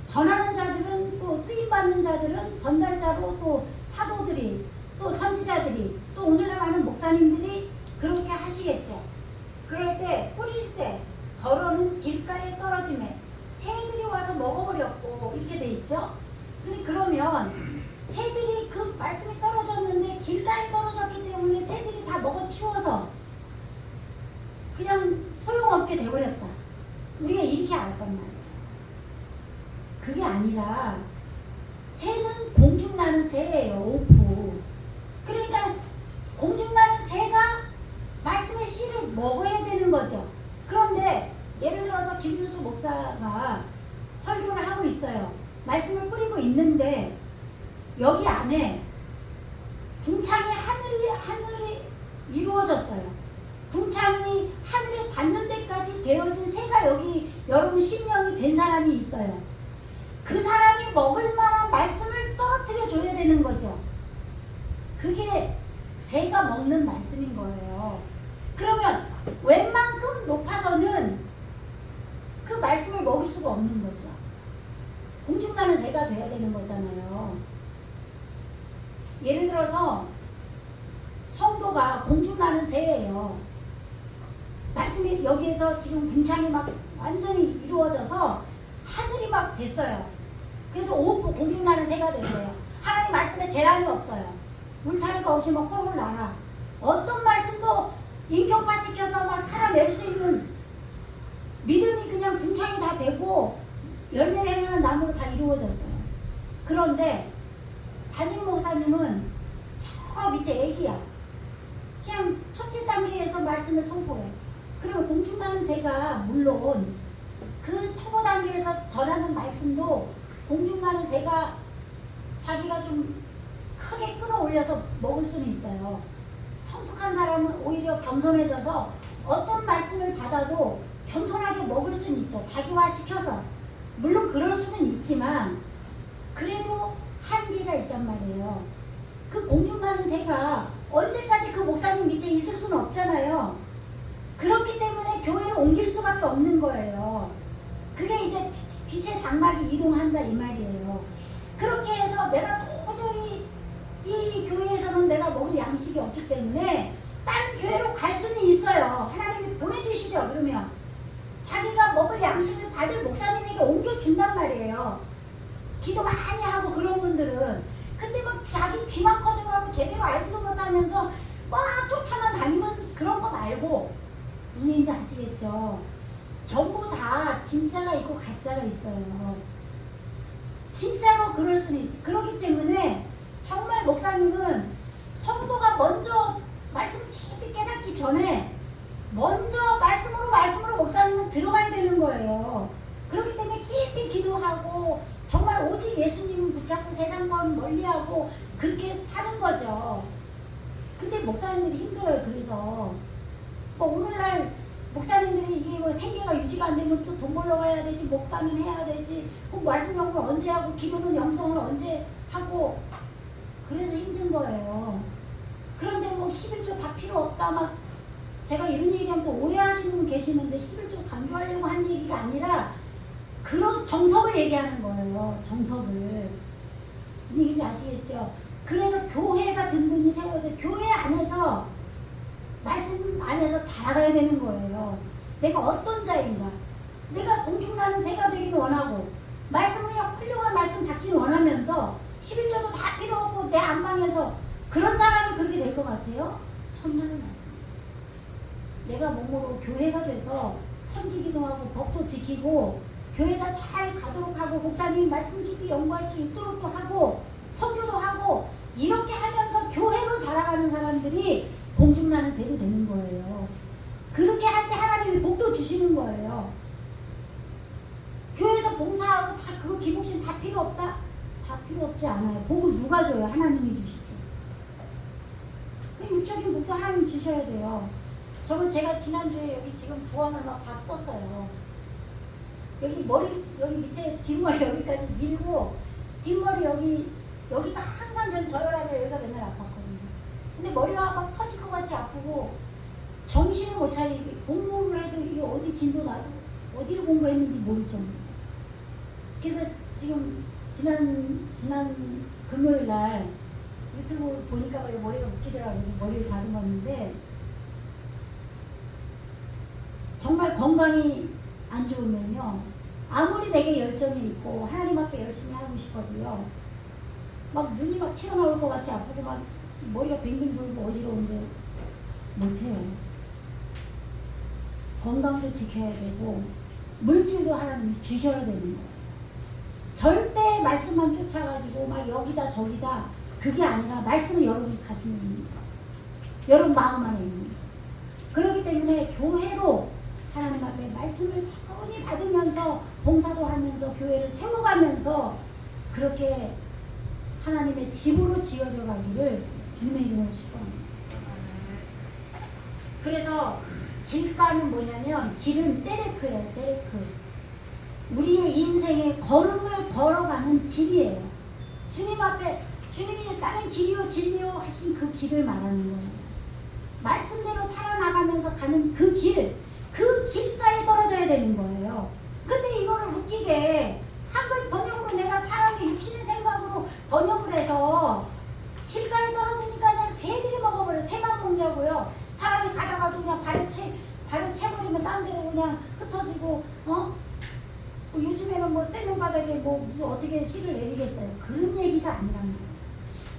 전하는 자들은, 또 쓰임받는 자들은 전달자로 또 사도들이, 또 선지자들이, 또 오늘날 많은 목사님들이 그렇게 하시겠죠. 그럴 때 뿌릴새 덜어는 길가에 떨어짐에 새들이 와서 먹어버렸고 이렇게 돼 있죠. 근데 그러면 새들이 그 말씀이 떨어졌는데 길가에 떨어졌기 때문에 새들이 다 먹어치워서 그냥 소용없게 돼버렸다. 우리가 이렇게 알았단 말이에요. 그게 아니라 새는 공중나는 새예요. 오프. 그러니까 공중나는 새가 말씀의 씨를 먹어야 되는 거죠. 그런데 예를 들어서 김윤수 목사가 설교를 하고 있어요. 말씀을 뿌리고 있는데 여기 안에 궁창이 하늘이 이루어졌어요. 궁창이 하늘에 닿는 데까지 되어진 새가 여기 여러분 심령이 된 사람이 있어요. 그 사람이 먹을 만한 말씀을 떨어뜨려 줘야 되는 거죠. 그게 새가 먹는 말씀인 거예요. 그러면 웬만큼 높아서는 그 말씀을 먹일 수가 없는 거죠. 공중나는 새가 돼야 되는 거잖아요. 예를 들어서 성도가 공중나는 새예요. 말씀이 여기에서 지금 궁창이 막 완전히 이루어져서 하늘이 막 됐어요. 그래서 오프 공중나는 새가 됐어요. 하나님 말씀에 제한이 없어요. 울타리가 없이 막 홀홀 날아. 어떤 말씀도 인격화시켜서 막 살아낼 수 있는 믿음이 그냥 궁창이 다 되고 열매를 행하는 나무로 다 이루어졌어요. 그런데 담임 목사님은 저 밑에 애기야. 그냥 첫째 단계에서 말씀을 선포해. 그리고 공중나는 새가 물론 그 초보 단계에서 전하는 말씀도 공중나는 새가 자기가 좀 크게 끌어올려서 먹을 수는 있어요. 성숙한 사람은 오히려 겸손해져서 어떤 말씀을 받아도 겸손하게 먹을 수는 있죠. 자기화 시켜서. 물론 그럴 수는 있지만 그래도 한계가 있단 말이에요. 그 공중나는 새가 언제까지 그 목사님 밑에 있을 수는 없잖아요. 그렇기 때문에 교회를 옮길 수밖에 없는 거예요. 그게 이제 빛의 장막이 이동한다 이 말이에요. 그렇게 해서 내가 도저히 이 교회에서는 내가 먹을 양식이 없기 때문에 다른 교회로 갈 수는 있어요. 하나님이 보내주시죠. 그러면 자기가 먹을 양식을 받을 목사님에게 옮겨준단 말이에요. 기도 많이 하고 그런 분들은. 근데 막 자기 귀만 커져가고 제대로 알지도 못하면서 막 쫓아만 다니면 그런 거 말고, 무슨 얘기인지 아시겠죠? 전부 다 진짜가 있고 가짜가 있어요. 진짜로 그럴 수는 있어요. 그렇기 때문에 정말 목사님은 성도가 먼저 말씀 깊이 깨닫기 전에 먼저 말씀으로 목사님은 들어가야 되는 거예요. 그렇기 때문에 깊이 기도하고 정말 오직 예수님을 붙잡고 세상과는 멀리하고 그렇게 사는 거죠. 근데 목사님들이 힘들어요. 그래서 뭐 오늘날 목사님들이 이게 뭐 생계가 유지가 안 되면 또 돈 벌러 가야 되지, 목사님 해야 되지, 그 말씀 연구를 언제 하고 기도는 영성을 언제 하고, 그래서 힘든 거예요. 그런데 뭐 11조 다 필요 없다 막 제가 이런 얘기하면 또 오해하시는 분 계시는데 11조 강조하려고 한 얘기가 아니라 그런 정석을 얘기하는 거예요. 정석을. 무슨 얘기인지 아시겠죠? 그래서 교회가 든든히 세워져 교회 안에서 말씀 안에서 자라가야 되는 거예요. 내가 어떤 자인가? 내가 공중나는 새가 되기는 원하고 말씀을 훌륭한 말씀 받기는 원하면서 11조도 다 필요 없고 내 안방에서 그런 사람이 그렇게 될 것 같아요? 천만의 말씀. 내가 몸으로 교회가 돼서 섬기기도 하고 법도 지키고 교회가 잘 가도록 하고 목사님 말씀 깊이 연구할 수 있도록 또 하고 선교도 하고 이렇게 하면서 교회로 자라가는 사람들이 공중나는 새도 되는 거예요. 그렇게 할 때 하나님이 복도 주시는 거예요. 교회에서 봉사하고 다 그거 기복신 다 필요 없다? 다 필요 없지 않아요. 복을 누가 줘요? 하나님이 주시지. 그 육적인 복도 하나님 주셔야 돼요. 저는 제가 지난주에 여기 지금 부항을 막 다 떴어요. 여기 머리, 여기 밑에 뒷머리 여기까지 밀고 뒷머리 여기가 항상 전 저혈압에 여기가 맨날 아팠거든요. 근데 머리가 막 터질 것 같이 아프고 정신을 못 차리고 공부를 해도 이게 어디 진도 나고 어디를 공부했는지 모를 정도. 그래서 지금 지난 금요일 날 유튜브 보니까 머리가 웃기더라고요. 그래서 머리를 다듬었는데 정말 건강이 안 좋으면요, 아무리 내게 열정이 있고 하나님 앞에 열심히 하고 싶어도요, 막 눈이 막 튀어나올 것 같이 아프고 막 머리가 빙빙 돌고 어지러운데 못해요. 건강도 지켜야 되고 물질도 하나님이 주셔야 되는 거예요. 절대 말씀만 쫓아가지고 막 여기다 저기다 그게 아니라 말씀은 여러분 가슴에 있는 거예요. 여러분 마음 안에 있는 거예요. 그렇기 때문에 교회로 하나님 앞에 말씀을 차분히 받으면서 봉사도 하면서 교회를 세워가면서 그렇게 하나님의 집으로 지어져 가기를 주님의 이름으로 축원합니다. 그래서 길가는 뭐냐면 길은 때레크예요. 때레크. 우리의 인생의 걸음을 걸어가는 길이에요. 주님 앞에 주님이 나는 길이요 진리요 하신 그 길을 말하는 거예요. 말씀대로 살아나가면서 가는 그 길가에 떨어져야 되는 거예요. 근데 이거를 웃기게 한글 번역으로 내가 사람이 육신의 생각으로 번역을 해서 길가에 떨어지니까 그냥 새들이 먹어버려. 새만 먹냐고요. 사람이 가다가도 그냥 발에 채버리면 딴 데로 그냥 흩어지고, 뭐 요즘에는 뭐 셀명바닥에 뭐 어떻게 씨를 내리겠어요. 그런 얘기가 아니란 말이에요.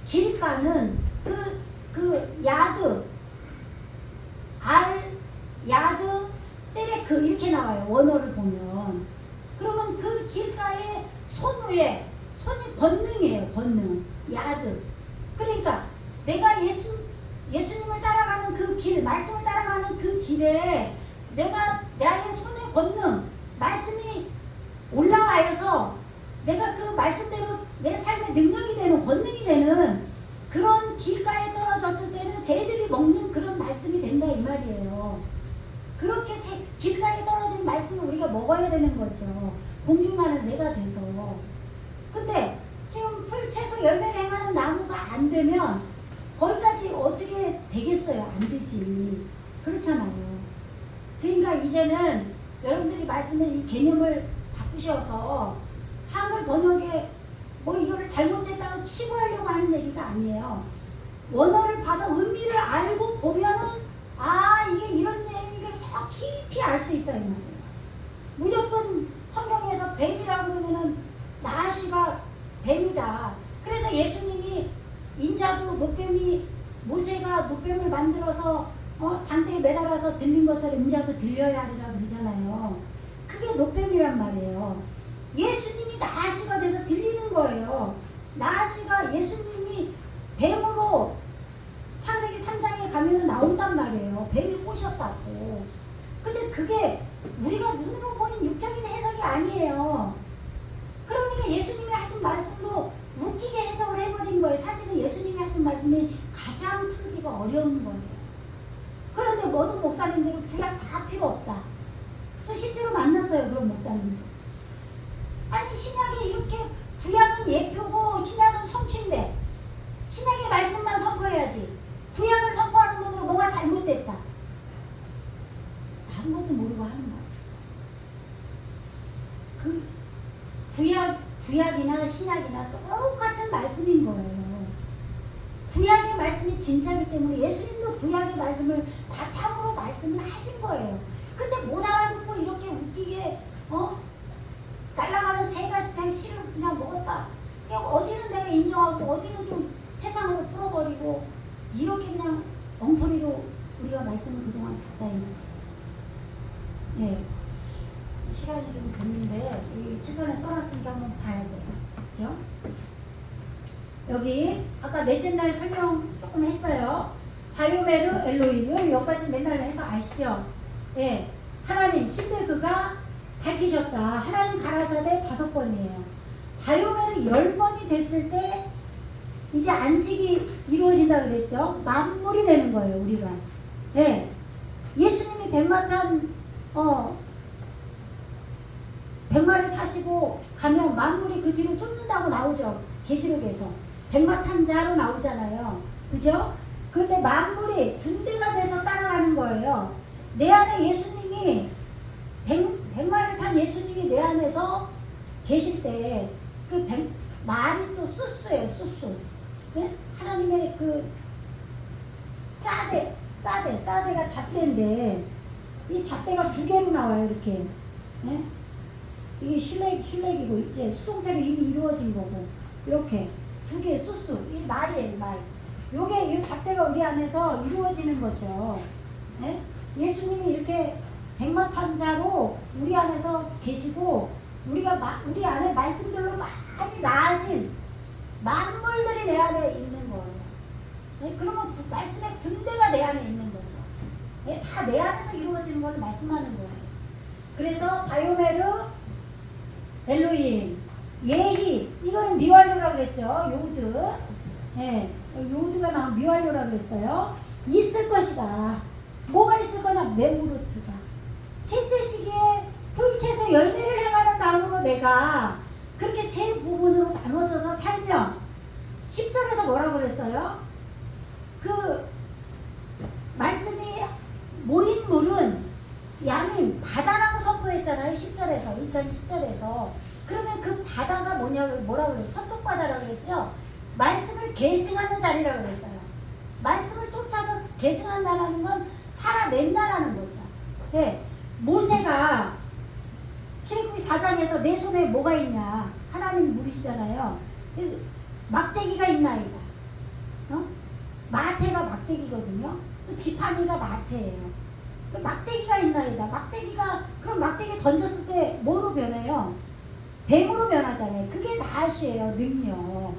길가는 그 야드, 야드, 때레크 이렇게 나와요. 원어를 보면. 그러면 그 길가에 손 위에, 손이 권능이에요. 권능. 야드. 그러니까 내가 예수님을 따라가는 그 길, 말씀을 따라가는 그 길에 내가 나의 손의 권능, 말씀이 올라와서 내가 그 말씀대로 내 삶의 능력이 되는, 권능이 되는 그런 길가에 떨어졌을 때는 새들이 먹는 그런 말씀이 된다 이 말이에요. 그렇게 길가에 떨어진 말씀을 우리가 먹어야 되는 거죠. 공중나는 새가 돼서. 근데 지금 풀, 채소, 열매를 행하는 나무가 안 되면 거기까지 어떻게 되겠어요? 안 되지. 그렇잖아요. 그러니까 이제는 여러분들이 말씀의 이 개념을 바꾸셔서 한글 번역에 뭐 이거를 잘못됐다고 치부하려고 하는 얘기가 아니에요. 원어를 봐서 의미를 알고 보면은 아 이게 이런 내용이니까 더 깊이 알 수 있다 이 말이에요. 무조건 성경에서 뱀이라고 하면은 나아시가 뱀이다. 그래서 예수님이 인자도 노뱀이, 모세가 노뱀을 만들어서 장대에 매달아서 들린 것처럼 인자도 들려야 하리라 그러잖아요. 그게 노뱀이란 말이에요. 예수님이 나아시가 돼서 들리는 거예요. 나아시가 예수님이 뱀으로 창세기 3장에 가면은 나온단 말이에요. 뱀이 꼬셨다고. 근데 그게 우리가 눈으로 보인 육적인 해석이 아니에요. 그러니까 예수님이 하신 말씀도 웃기게 해석을 해버린 거예요. 사실은 예수님이 하신 말씀이 가장 풀기가 어려운 거예요. 그런데 모든 목사님들은 구약 다 필요 없다. 저 실제로 만났어요. 그런 목사님들. 아니 신약이 이렇게 구약은 예표고 신약은 성취인데 신약의 말씀만 선포해야지. 구약을 선포하는 분으로 뭐가 잘못됐다. 아무것도 모르고 하는 말이에요. 그 구약이나 신약이나 똑같은 말씀인 거예요. 구약의 말씀이 진짜이기 때문에 예수님도 구약의 말씀을 바탕으로 말씀을 하신 거예요. 근데 못 알아듣고 이렇게 웃기게 날아가는 새가 그냥 씨를 그냥 먹었다. 그냥 어디는 내가 인정하고 어디는 또 세상으로 풀어버리고 이렇게 그냥 엉터리로 우리가 말씀을 그동안 봤다 이 말이에요. 네. 시간이 좀 됐는데 이 칠판에 써놨으니까 한번 봐야 돼요. 그렇죠? 여기 아까 넷째 날 설명 조금 했어요. 바요메르 엘로힘 여기까지 맨날 해서 아시죠? 예, 하나님 신들 그가 밝히셨다. 하나님 가라사대 5번이에요. 바요메르 10번이 됐을 때 이제 안식이 이루어진다 그랬죠. 만물이 되는 거예요. 우리가. 예, 예수님이 백마탄 백마를 타시고 가면 만물이 그 뒤로 쫓는다고 나오죠. 계시록에서 백마탄자로 나오잖아요. 그죠? 그때 만물이 군대가 돼서 따라가는 거예요. 내 안에 예수님이 백마를 탄 예수님이 내 안에서 계실 때 그 말이 또 수수예요. 수수. 네? 하나님의 그 사대가 잣대인데 이 잣대가 2개로 나와요. 이렇게. 네? 이게 슐렉이고 이제 수동태로 이미 이루어진 거고 이렇게 2개 수수 이 말이에요. 말. 요게 이 잣대가 우리 안에서 이루어지는 거죠. 네? 예수님이 이렇게 백마탄자로 우리 안에서 계시고 우리가 우리 안에 말씀들로 많이 나아진 만물들이 내 안에 있는 거예요. 네? 그러면 말씀의 군대가 내 안에 있는 거죠. 네? 다 내 안에서 이루어지는 걸 말씀하는 거예요. 그래서 바요메르 엘로힘 예히 이거는 미완료라고 그랬죠. 요드. 네, 요드가 나온 미완료라고 그랬어요. 있을 것이다. 뭐가 있을 거냐? 메우르트가. 셋째 시기에 풀채소 열매를 행하는 나무로 내가 그렇게 세 부분으로 나눠져서 살면 10절에서 뭐라고 그랬어요? 그 말씀이 모인 물은 양인 바다라고 선포했잖아요. 10절에서 2절 10절에서 그러면 그 바다가 뭐라고 그랬어요? 서쪽 바다라고 그랬죠. 말씀을 계승하는 자리라고 그랬어요. 말씀을 쫓아서 계승한다는 건 살아낸다라는 거죠. 네. 모세가 출애굽기 4장에서 내 손에 뭐가 있냐? 하나님 물으시잖아요. 막대기가 있나이다. 마태가 막대기거든요. 또 지팡이가 마태예요. 그 막대기가 있나이다. 막대기가 그럼 막대기 던졌을 때 뭐로 변해요? 뱀으로 변하잖아요. 그게 낫이에요. 능력.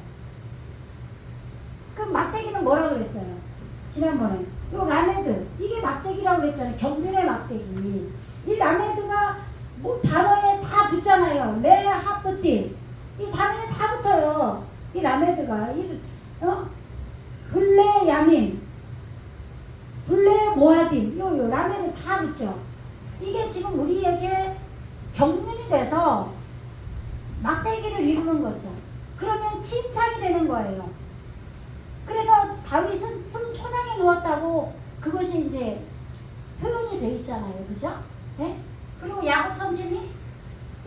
그 막대기는 뭐라 그랬어요? 지난번에 요 라메드 이게 막대기라고 그랬잖아요. 경륜의 막대기. 이 라메드가 뭐 단어에 다 붙잖아요. 레 하프틸 이 단어에 다 붙어요. 이 라메드가 블레 야민 블레 모하딘 요 라메드 다 붙죠. 이게 지금 우리에게 경륜이 돼서 막대기를 이루는 거죠. 그러면 침상이 되는 거예요. 그래서 다윗은 푸른 초장에 누웠다고 그것이 이제 표현이 돼 있잖아요. 그죠? 네? 그리고 야곱 선생이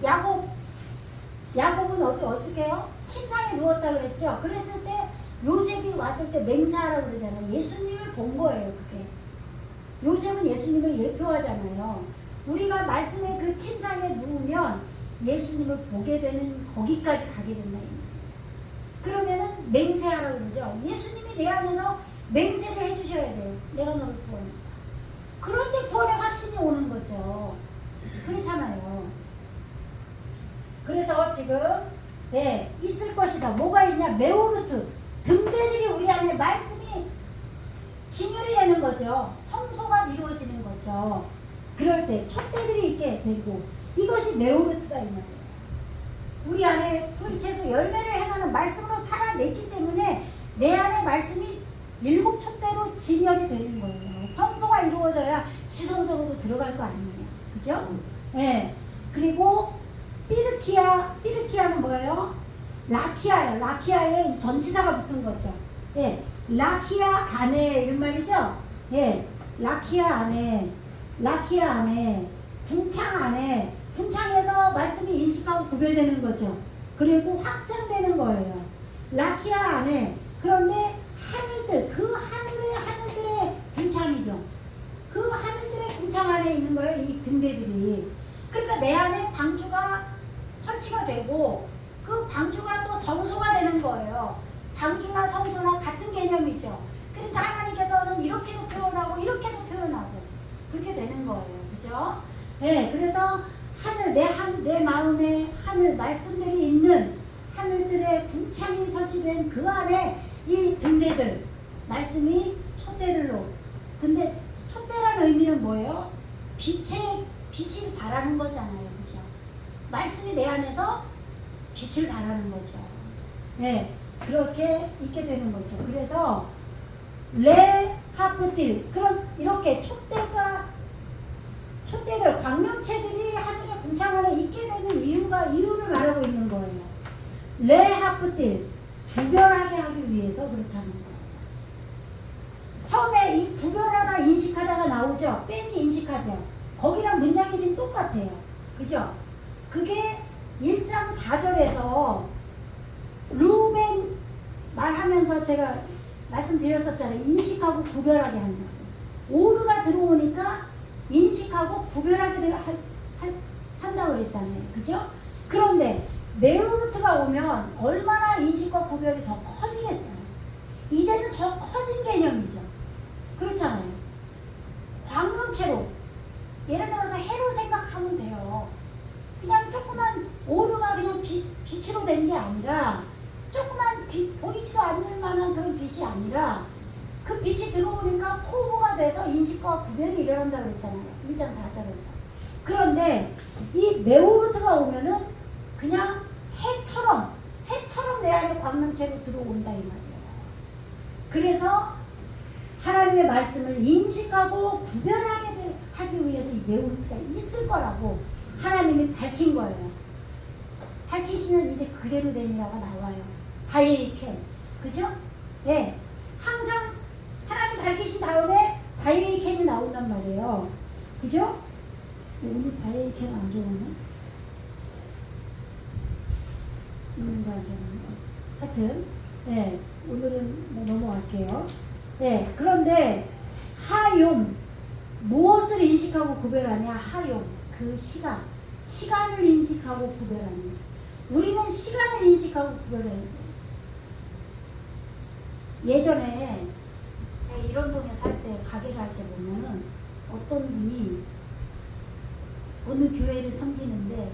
야곱은 어떻게 해요? 침상에 누웠다 그랬죠. 그랬을 때 요셉이 왔을 때 맹세하라고 그러잖아요. 예수님을 본 거예요. 그게 요셉은 예수님을 예표하잖아요. 우리가 말씀의 그 침상에 누우면 예수님을 보게 되는 거기까지 가게 된다. 그러면은 맹세하라고 그러죠. 예수님이 내 안에서 맹세를 해주셔야 돼요. 내가 너를 구원한다. 그럴 때 구원의 확신이 오는 거죠. 그렇잖아요. 그래서 지금 있을 것이다. 뭐가 있냐? 메오르트 등대들이 우리 안에 말씀이 진열이 되는 거죠. 성소가 이루어지는 거죠. 그럴 때 촛대들이 있게 되고 이것이 메오르트다 이 말이에요. 우리 안에 풀채소 열매를 행하는 말씀으로 살아냈기 때문에 내 안에 말씀이 7 촛대로 진열이 되는 거예요. 성소가 이루어져야 지성적으로 들어갈 거 아니에요. 그죠? 네. 그리고 삐르키아는 뭐예요? 라키아예요. 라키아에 전치사가 붙은 거죠. 예. 라키아 안에 이런 말이죠? 예. 라키아 안에 궁창 안에 궁창에서 말씀이 인식하고 구별되는 거죠. 그리고 확장되는 거예요. 라키아 안에 그런데 하늘들 그 하늘들의 궁창이죠. 그 하늘들의 궁창 안에 있는 거예요. 이 등대들이. 그러니까 내 안에 방주가 설치가 되고 그 방주가 또 성소가 되는 거예요. 방주나 성소나 같은 개념이죠. 그러니까 하나님께서는 이렇게도 표현하고 이렇게도 표현하고 그렇게 되는 거예요. 그죠? 네, 그래서 내 마음에 하늘 말씀들이 있는 하늘들의 궁창이 설치된 그 안에 이 등대들 말씀이 촛대들로. 근데 촛대라는 의미는 뭐예요? 빛을 발하는 거잖아요. 그죠? 말씀이 내 안에서 빛을 발하는 거죠. 네, 그렇게 있게 되는 거죠. 그래서 레 하프틸 그런 이렇게 촛대들 광명체들이 하늘의 궁창 안에 있게 되는 이유를 말하고 있는 거예요. 레 하프틸 구별하게 하기 위해서 그렇다는 거예요. 처음에 이 구별하다 인식하다가 나오죠. 뺀이 인식하죠. 거기랑 문장이 지금 똑같아요. 그죠? 그게 1장 4절에서 루벤 말하면서 제가 말씀드렸었잖아요. 인식하고 구별하게 한다고. 오르가 들어오니까 인식하고 구별하게 한다고 그랬잖아요. 그죠? 그런데 메오르트가 오면 얼마나 인식과 구별이 더 커지겠어요. 이제는 더 커진 개념이죠. 그렇잖아요. 광명체로 예를 들어서 해로 생각하면 돼요. 그냥 조그만 오르가 그냥 빛으로 된 게 아니라 조그만 빛, 보이지도 않을 만한 그런 빛이 아니라 그 빛이 들어오니까 포부가 돼서 인식과 구별이 일어난다고 그랬잖아요. 1장 4절에서. 그런데 이 메오르트가 오면은 그냥 해처럼 내 안에 광명체로 들어온다 이 말이에요. 그래서 하나님의 말씀을 인식하고 구별하게 하기 위해서 이 메오르트가 있을 거라고 하나님이 밝힌 거예요. 밝히시면 이제 그대로 되니라가 나와요. 바이에이켄. 그죠? 네. 항상 하나님 밝히신 다음에 바이에이켄이 나온단 말이에요. 그죠? 오늘 바이에이켄 안 좋으나? 있는데 안 좋으나? 하여튼, 네. 오늘은 넘어갈게요. 네. 그런데 하용. 무엇을 인식하고 구별하냐? 하용. 그 시간을 인식하고 구별하는. 우리는 시간을 인식하고 구별해야 돼요. 예전에 제가 이런동에 살 때 가게를 할 때 보면은 어떤 분이 어느 교회를 섬기는데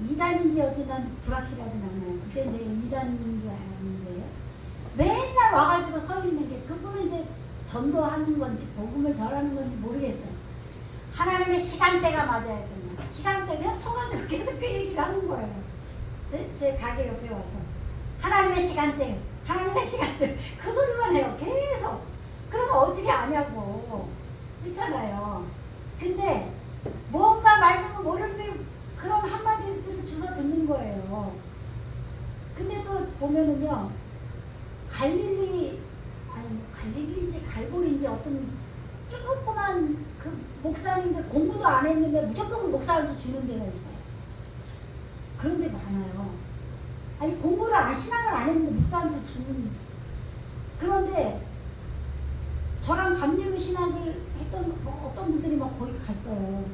이단인지 어찌 난 불확실하진 않아요. 그때 이제 이단인 줄 알았는데 맨날 와가지고 서 있는 게 그분은 이제 전도하는 건지 복음을 전하는 건지 모르겠어요. 하나님의 시간대가 맞아야 된다. 시간대면 서가지고 계속 그 얘기를 하는 거예요. 제 가게 옆에 와서 하나님의 시간대, 하나님의 시간대 그 소리만 해요. 계속. 그러면 어떻게 아냐고. 그렇잖아요. 근데 뭔가 말씀을 모르는데 그런 한마디들을 주워 듣는 거예요. 근데 또 보면은요, 갈릴리인지 갈보리인지 어떤 조그만 그 목사님들 공부도 안 했는데 무조건 목사한수 주는 데가 있어요. 그런 데 많아요. 아니 공부를 신앙을 안 했는데 목사한수 주는. 그런데 저랑 감리교 신학을 했던 어떤 분들이 막 거기 갔어요.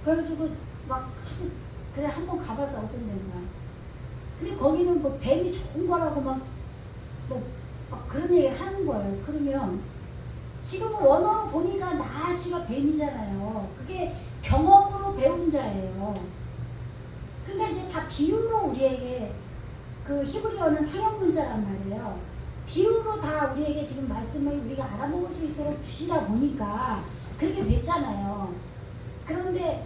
그래가지고 막 그래 한번 가봐서 어떤 데인가. 근데 거기는 뭐 뱀이 좋은 거라고 막 그런 얘기를 하는 거예요. 그러면 지금은 원어로 보니까 나시가 뱀이잖아요. 그게 경험으로 배운 자예요. 근데 이제 다 비유로 우리에게 그 히브리어는 상형 문자란 말이에요. 비유로 다 우리에게 지금 말씀을 우리가 알아먹을 수 있도록 주시다 보니까 그렇게 됐잖아요. 그런데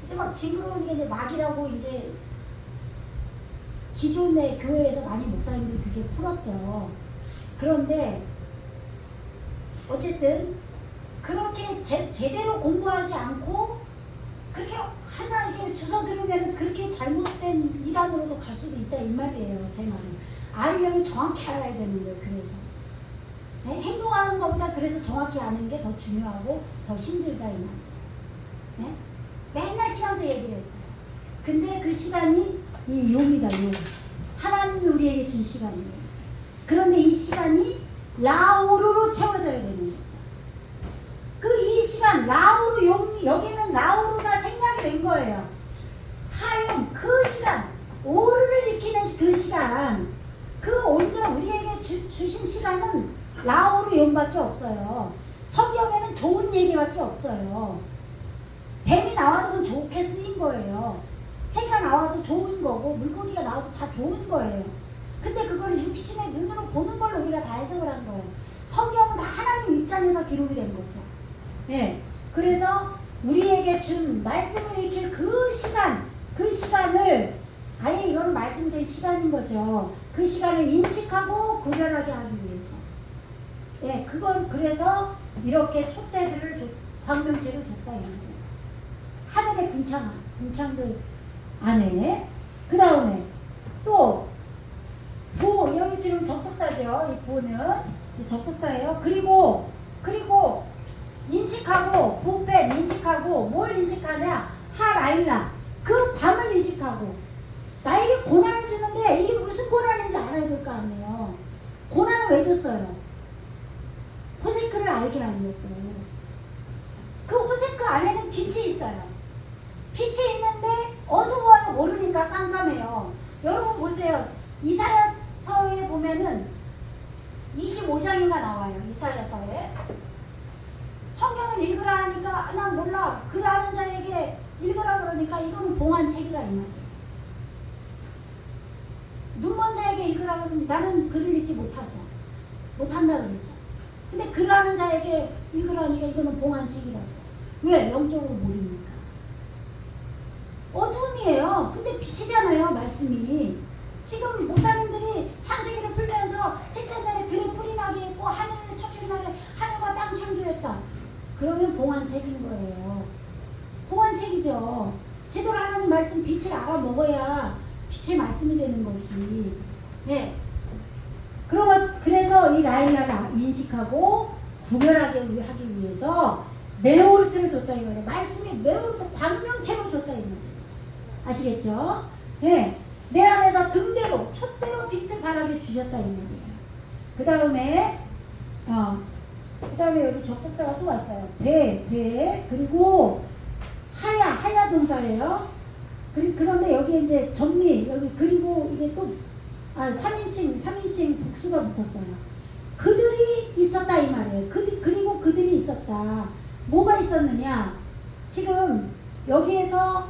이제 막 징그러우니까 이제 막이라고 이제 기존의 교회에서 많이 목사님들이 그게 풀었죠. 그런데 어쨌든 그렇게 제대로 공부하지 않고 그렇게 하나 이렇게 주워 들으면 그렇게 잘못된 이단으로도 갈 수도 있다 이 말이에요. 제 말은 알려면 정확히 알아야 되는 거예요. 그래서 네? 행동하는 것보다 그래서 정확히 아는 게 더 중요하고 더 힘들다 이 말이에요. 네? 맨날 시간도 얘기를 했어요. 근데 그 시간이 이 용이다, 용. 하나님이 우리에게 준 시간이에요. 그런데 이 시간이 라우르로 채워져야 되는 거죠. 이 시간, 라우르, 용, 여기는 라우르가 생략이 된 거예요. 하용, 그 시간, 오르를 익히는 그 시간, 그 온전 우리에게 주신 시간은 라우르, 용밖에 없어요. 성경에는 좋은 얘기밖에 없어요. 뱀이 나와도 좋게 쓰인 거예요. 새가 나와도 좋은 거고 물고기가 나와도 다 좋은 거예요. 근데 그걸 육신의 눈으로 보는 걸로 우리가 다 해석을 한 거예요. 성경은 다 하나님 입장에서 기록이 된 거죠. 네. 그래서 우리에게 준 말씀을 익힐 그 시간을 아예 이거는 말씀이 된 시간인 거죠. 그 시간을 인식하고 구별하게 하기 위해서. 예, 그건 그래서 이렇게 촛대들을 광명체를 줬다 이 말이에요. 하늘의 군창들 안에. 그 다음에 또 부, 여기 지금 접속사죠. 이 부는 접속사예요. 그리고 인식하고 부패 인식하고 뭘 인식하냐? 하라일라 그 밤을 인식하고 나에게 고난을 주는데 이게 무슨 고난인지 알아야 될 거 아니에요. 고난을 왜 줬어요? 호세크를 알게 하려고. 그 호세크 안에는 빛이 있어요. 빛이 있는데 어두워요. 모르니까 깜깜해요. 여러분 보세요. 이사야서에 보면은 25장인가 나와요. 이사야서에. 성경을 읽으라 하니까 난 몰라. 글 아는 자에게 읽으라 그러니까 이거는 봉안책이라 이 말이에요. 눈먼 자에게 읽으라 그러면 나는 글을 읽지 못하죠. 못한다 그러죠. 근데 글 아는 자에게 읽으라니까 이거는 봉안책이라고. 왜? 영적으로 모르니까. 어둠이에요. 근데 빛이잖아요. 말씀이. 지금 목사님들이 창세기를 풀면서 셋째 날에 들에 뿔이 나게 했고 하늘을 첫째 날에 하늘과 땅 창조했다. 그러면 봉안책인 거예요. 봉안책이죠. 제대로 하나님 말씀 빛을 알아먹어야 빛의 말씀이 되는 거지. 네. 그래서 이 라일라를 인식하고 구별하게 하기 위해서 메오르트를 줬다 이 말이에요. 말씀이 메오르트 광명체로 줬다 이 말이에요. 아시겠죠? 네. 내 안에서 등대로 촛대로 빛을 발하게 주셨다 이 말이에요. 그 다음에 여기 접속사가 또 왔어요. 그리고 하야 동사예요. 그런데 여기 이제 전미 여기 그리고 이게 또 3인칭 복수가 붙었어요. 그들이 있었다 이 말이에요. 그리고 그들이 있었다. 뭐가 있었느냐? 지금 여기에서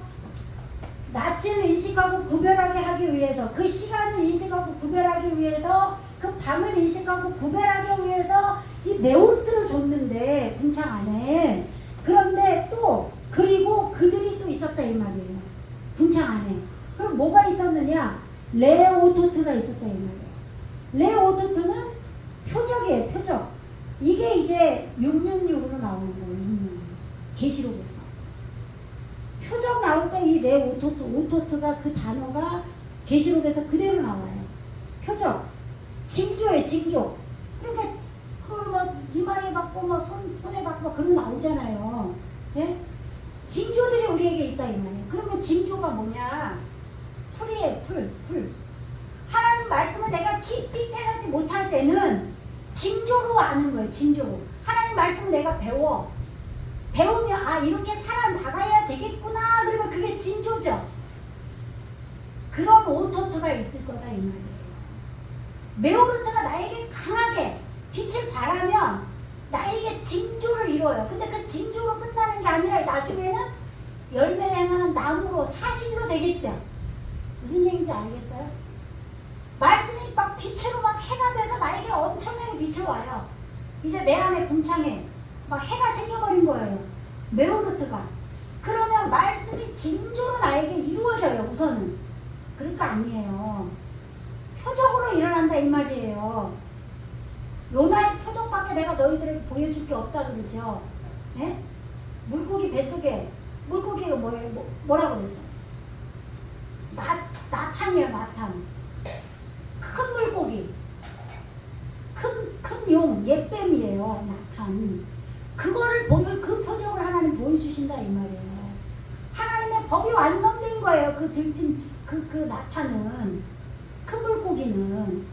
낯을 인식하고 구별하게 하기 위해서, 그 시간을 인식하고 구별하기 위해서, 그 밤을 인식하고 구별하기 위해서 이 메오르트를 줬는데 궁창 안에. 그런데 또 그리고 그들이 또 있었다 이 말이에요. 궁창 안에. 그럼 뭐가 있었느냐? 레오토트가 있었다 이 말이에요. 레오토트는 표적이에요. 표적. 이게 이제 666으로 나오는 거예요. 666. 계시록에서. 표적 나올 때 이 레오토트, 오토트가 그 단어가 계시록에서 그대로 나와요. 표적. 징조예요. 징조. 그러니까 그걸 막 이마에 받고 막 손에 받고 막 그런 거 나오잖아요. 예? 징조들이 우리에게 있다 이 말이에요. 그러면 징조가 뭐냐? 풀이에요. 풀. 하나님 말씀을 내가 깊이 깨닫지 못할 때는 징조로 아는 거예요. 징조로. 하나님 말씀을 내가 배우면 아 이렇게 살아나가야 되겠구나. 그러면 그게 징조죠. 그런 오토트가 있을 거다 이 말이에요. 메오르트가 나에게 강하게 빛을 발하면 나에게 징조를 이뤄요. 근데 그 징조로 끝나는 게 아니라 나중에는 열매를 행하는 나무로 사실로 되겠죠. 무슨 얘기인지 알겠어요? 말씀이 막 빛으로 막 해가 돼서 나에게 엄청나게 비춰와요. 이제 내 안에 궁창에 막 해가 생겨버린 거예요. 메오르트가. 그러면 말씀이 징조로 나에게 이루어져요. 우선은. 그러니까 아니에요. 표적으로 일어난다 이 말이에요. 요나의 표적밖에 내가 너희들에게 보여줄 게 없다 그러죠. 예? 물고기 뱃속에 물고기가 뭐예요? 뭐라고 그랬어? 나탄이에요. 나탄. 큰 물고기, 큰 용, 옛뱀이에요. 나탄. 그거를 그 표적을 하나님 보여주신다 이 말이에요. 하나님의 법이 완성된 거예요. 그 들짐 그 나탄은, 큰 물고기는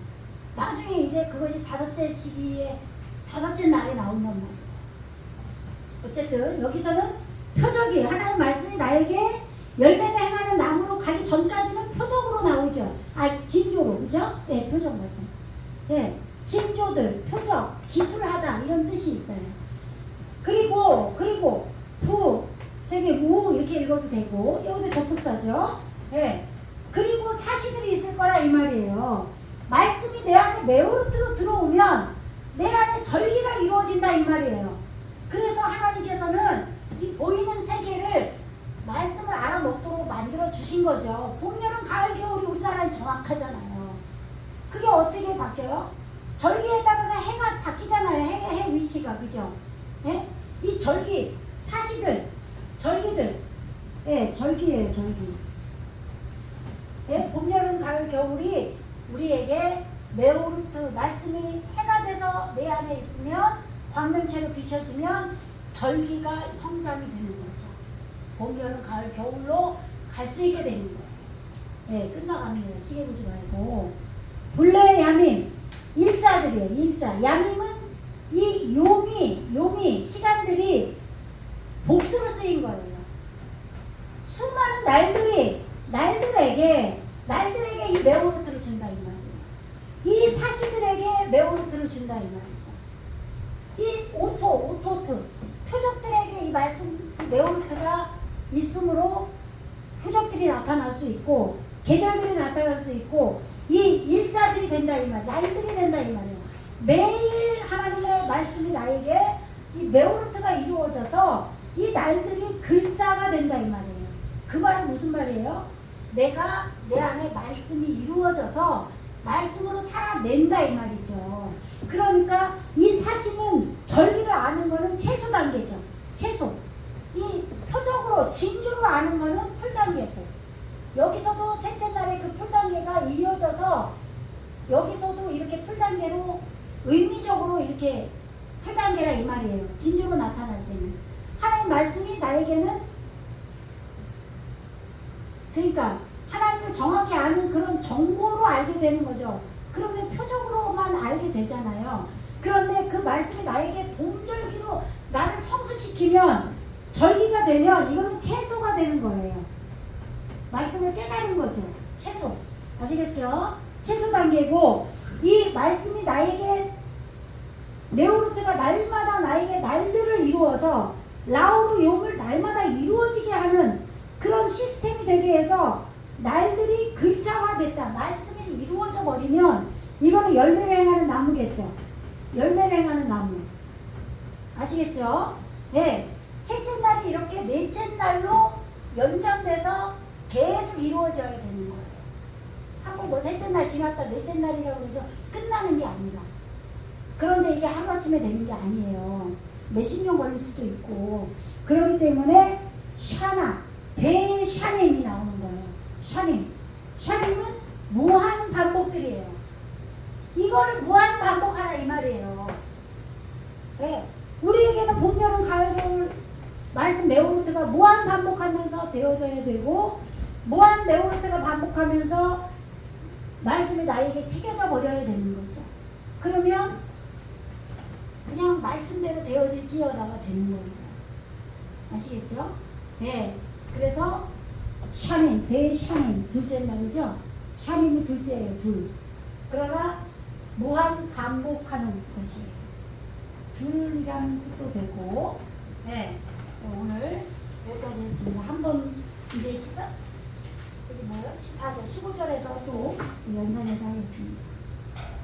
나중에 이제 그것이 다섯째 시기에 다섯째 날에 나온단 말이에요. 어쨌든 여기서는 표적이에요. 하나님 말씀이 나에게 열매를 행하는 나무로 가기 전까지는 표적으로 나오죠. 징조로, 그죠? 네, 표적 맞아요. 네, 징조들, 표적, 기술하다 이런 뜻이 있어요. 그리고 우 이렇게 읽어도 되고 여기도 접속사죠. 네, 그리고 사시들이 있을 거라 이 말이에요. 말씀이 내 안에 메오르트로 들어오면 내 안에 절기가 이루어진다 이 말이에요. 그래서 하나님께서는 이 보이는 세계를 말씀을 알아먹도록 만들어 주신 거죠. 봄, 여름, 가을, 겨울이 우리나라는 정확하잖아요. 그게 어떻게 바뀌어요? 절기에 따라서 해가 바뀌잖아요. 해 위치가, 그죠? 예? 이 절기, 사시들, 절기들, 예, 절기예요, 절기. 예? 봄, 여름, 가을, 겨울이 우리에게 메오르트 말씀이 해가 돼서 내 안에 있으면 광명체로 비춰지면 절기가 성장이 되는 거죠. 봄, 여름, 가을, 겨울로 갈 수 있게 되는 거예요. 네, 끝나갑니다. 시계 보지 말고. 불레 야밈, 일자들이에요. 일자. 야밈은 이 요미, 시간들이 복수로 쓰인 거예요. 수많은 날들에게 이 메오르트를 준다 이 말이에요. 이 사시들에게 메오르트를 준다 이 말이죠. 이 오토트, 표적들에게 이 말씀, 메오르트가 있으므로 표적들이 나타날 수 있고 계절들이 나타날 수 있고 이 일자들이 된다 이 말, 날들이 된다 이 말이에요. 매일 하나님의 말씀이 나에게 이 메오르트가 이루어져서 이 날들이 글자가 된다 이 말이에요. 그 말은 무슨 말이에요? 내가 내 안에 말씀이 이루어져서 말씀으로 살아낸다 이 말이죠. 그러니까 이 사실은 절기를 아는 거는 채소 단계죠. 채소. 이 표적으로 징조로 아는 거는 풀 단계고, 여기서도 셋째 날에 그 풀 단계가 이어져서 여기서도 이렇게 풀 단계로 의미적으로 이렇게 풀 단계라 이 말이에요. 징조로 나타날 때는 하나님 말씀이 나에게는, 그러니까 하나님을 정확히 아는 그런 정보로 알게 되는 거죠. 그러면 표적으로만 알게 되잖아요. 그런데 그 말씀이 나에게 봄절기로 나를 성숙시키면, 절기가 되면 이거는 채소가 되는 거예요. 말씀을 깨달은 거죠. 채소. 아시겠죠? 채소 단계고, 이 말씀이 나에게 메오르트가 날마다 나에게 날들을 이루어서 라오르 용을 날마다 이루어지게 하는 그런 시스템이 되게 해서 날들이 글자화됐다. 말씀이 이루어져 버리면 이거는 열매를 행하는 나무겠죠. 열매를 행하는 나무. 아시겠죠? 네. 셋째 날이 이렇게 넷째 날로 연장돼서 계속 이루어져야 되는 거예요. 한번 뭐 셋째 날 지났다 넷째 날이라고 해서 끝나는 게 아니라. 그런데 이게 하루아침에 되는 게 아니에요. 몇십 년 걸릴 수도 있고. 그렇기 때문에 샤나, 대샤넴이 나오는 거예요. 샤넴. 샤넴은 무한 반복들이에요. 이거를 무한 반복하라 이 말이에요. 네. 우리에게는 봄, 여름, 가을, 겨울 말씀 메오르트가 무한 반복하면서 되어져야 되고 무한 메오르트가 반복하면서 말씀이 나에게 새겨져 버려야 되는 거죠. 그러면 그냥 말씀대로 되어질지어다가 되는 거예요. 아시겠죠? 네. 그래서 샤넴, 대샤넴 둘째 날이죠. 샤넴이 둘째예요. 둘. 그러나 무한 반복하는 것이에요. 둘이라는 뜻도 되고, 네. 오늘 여기까지 했습니다. 한번 이제 여기 뭐요? 14절, 15절에서 또 연장해서 하겠습니다.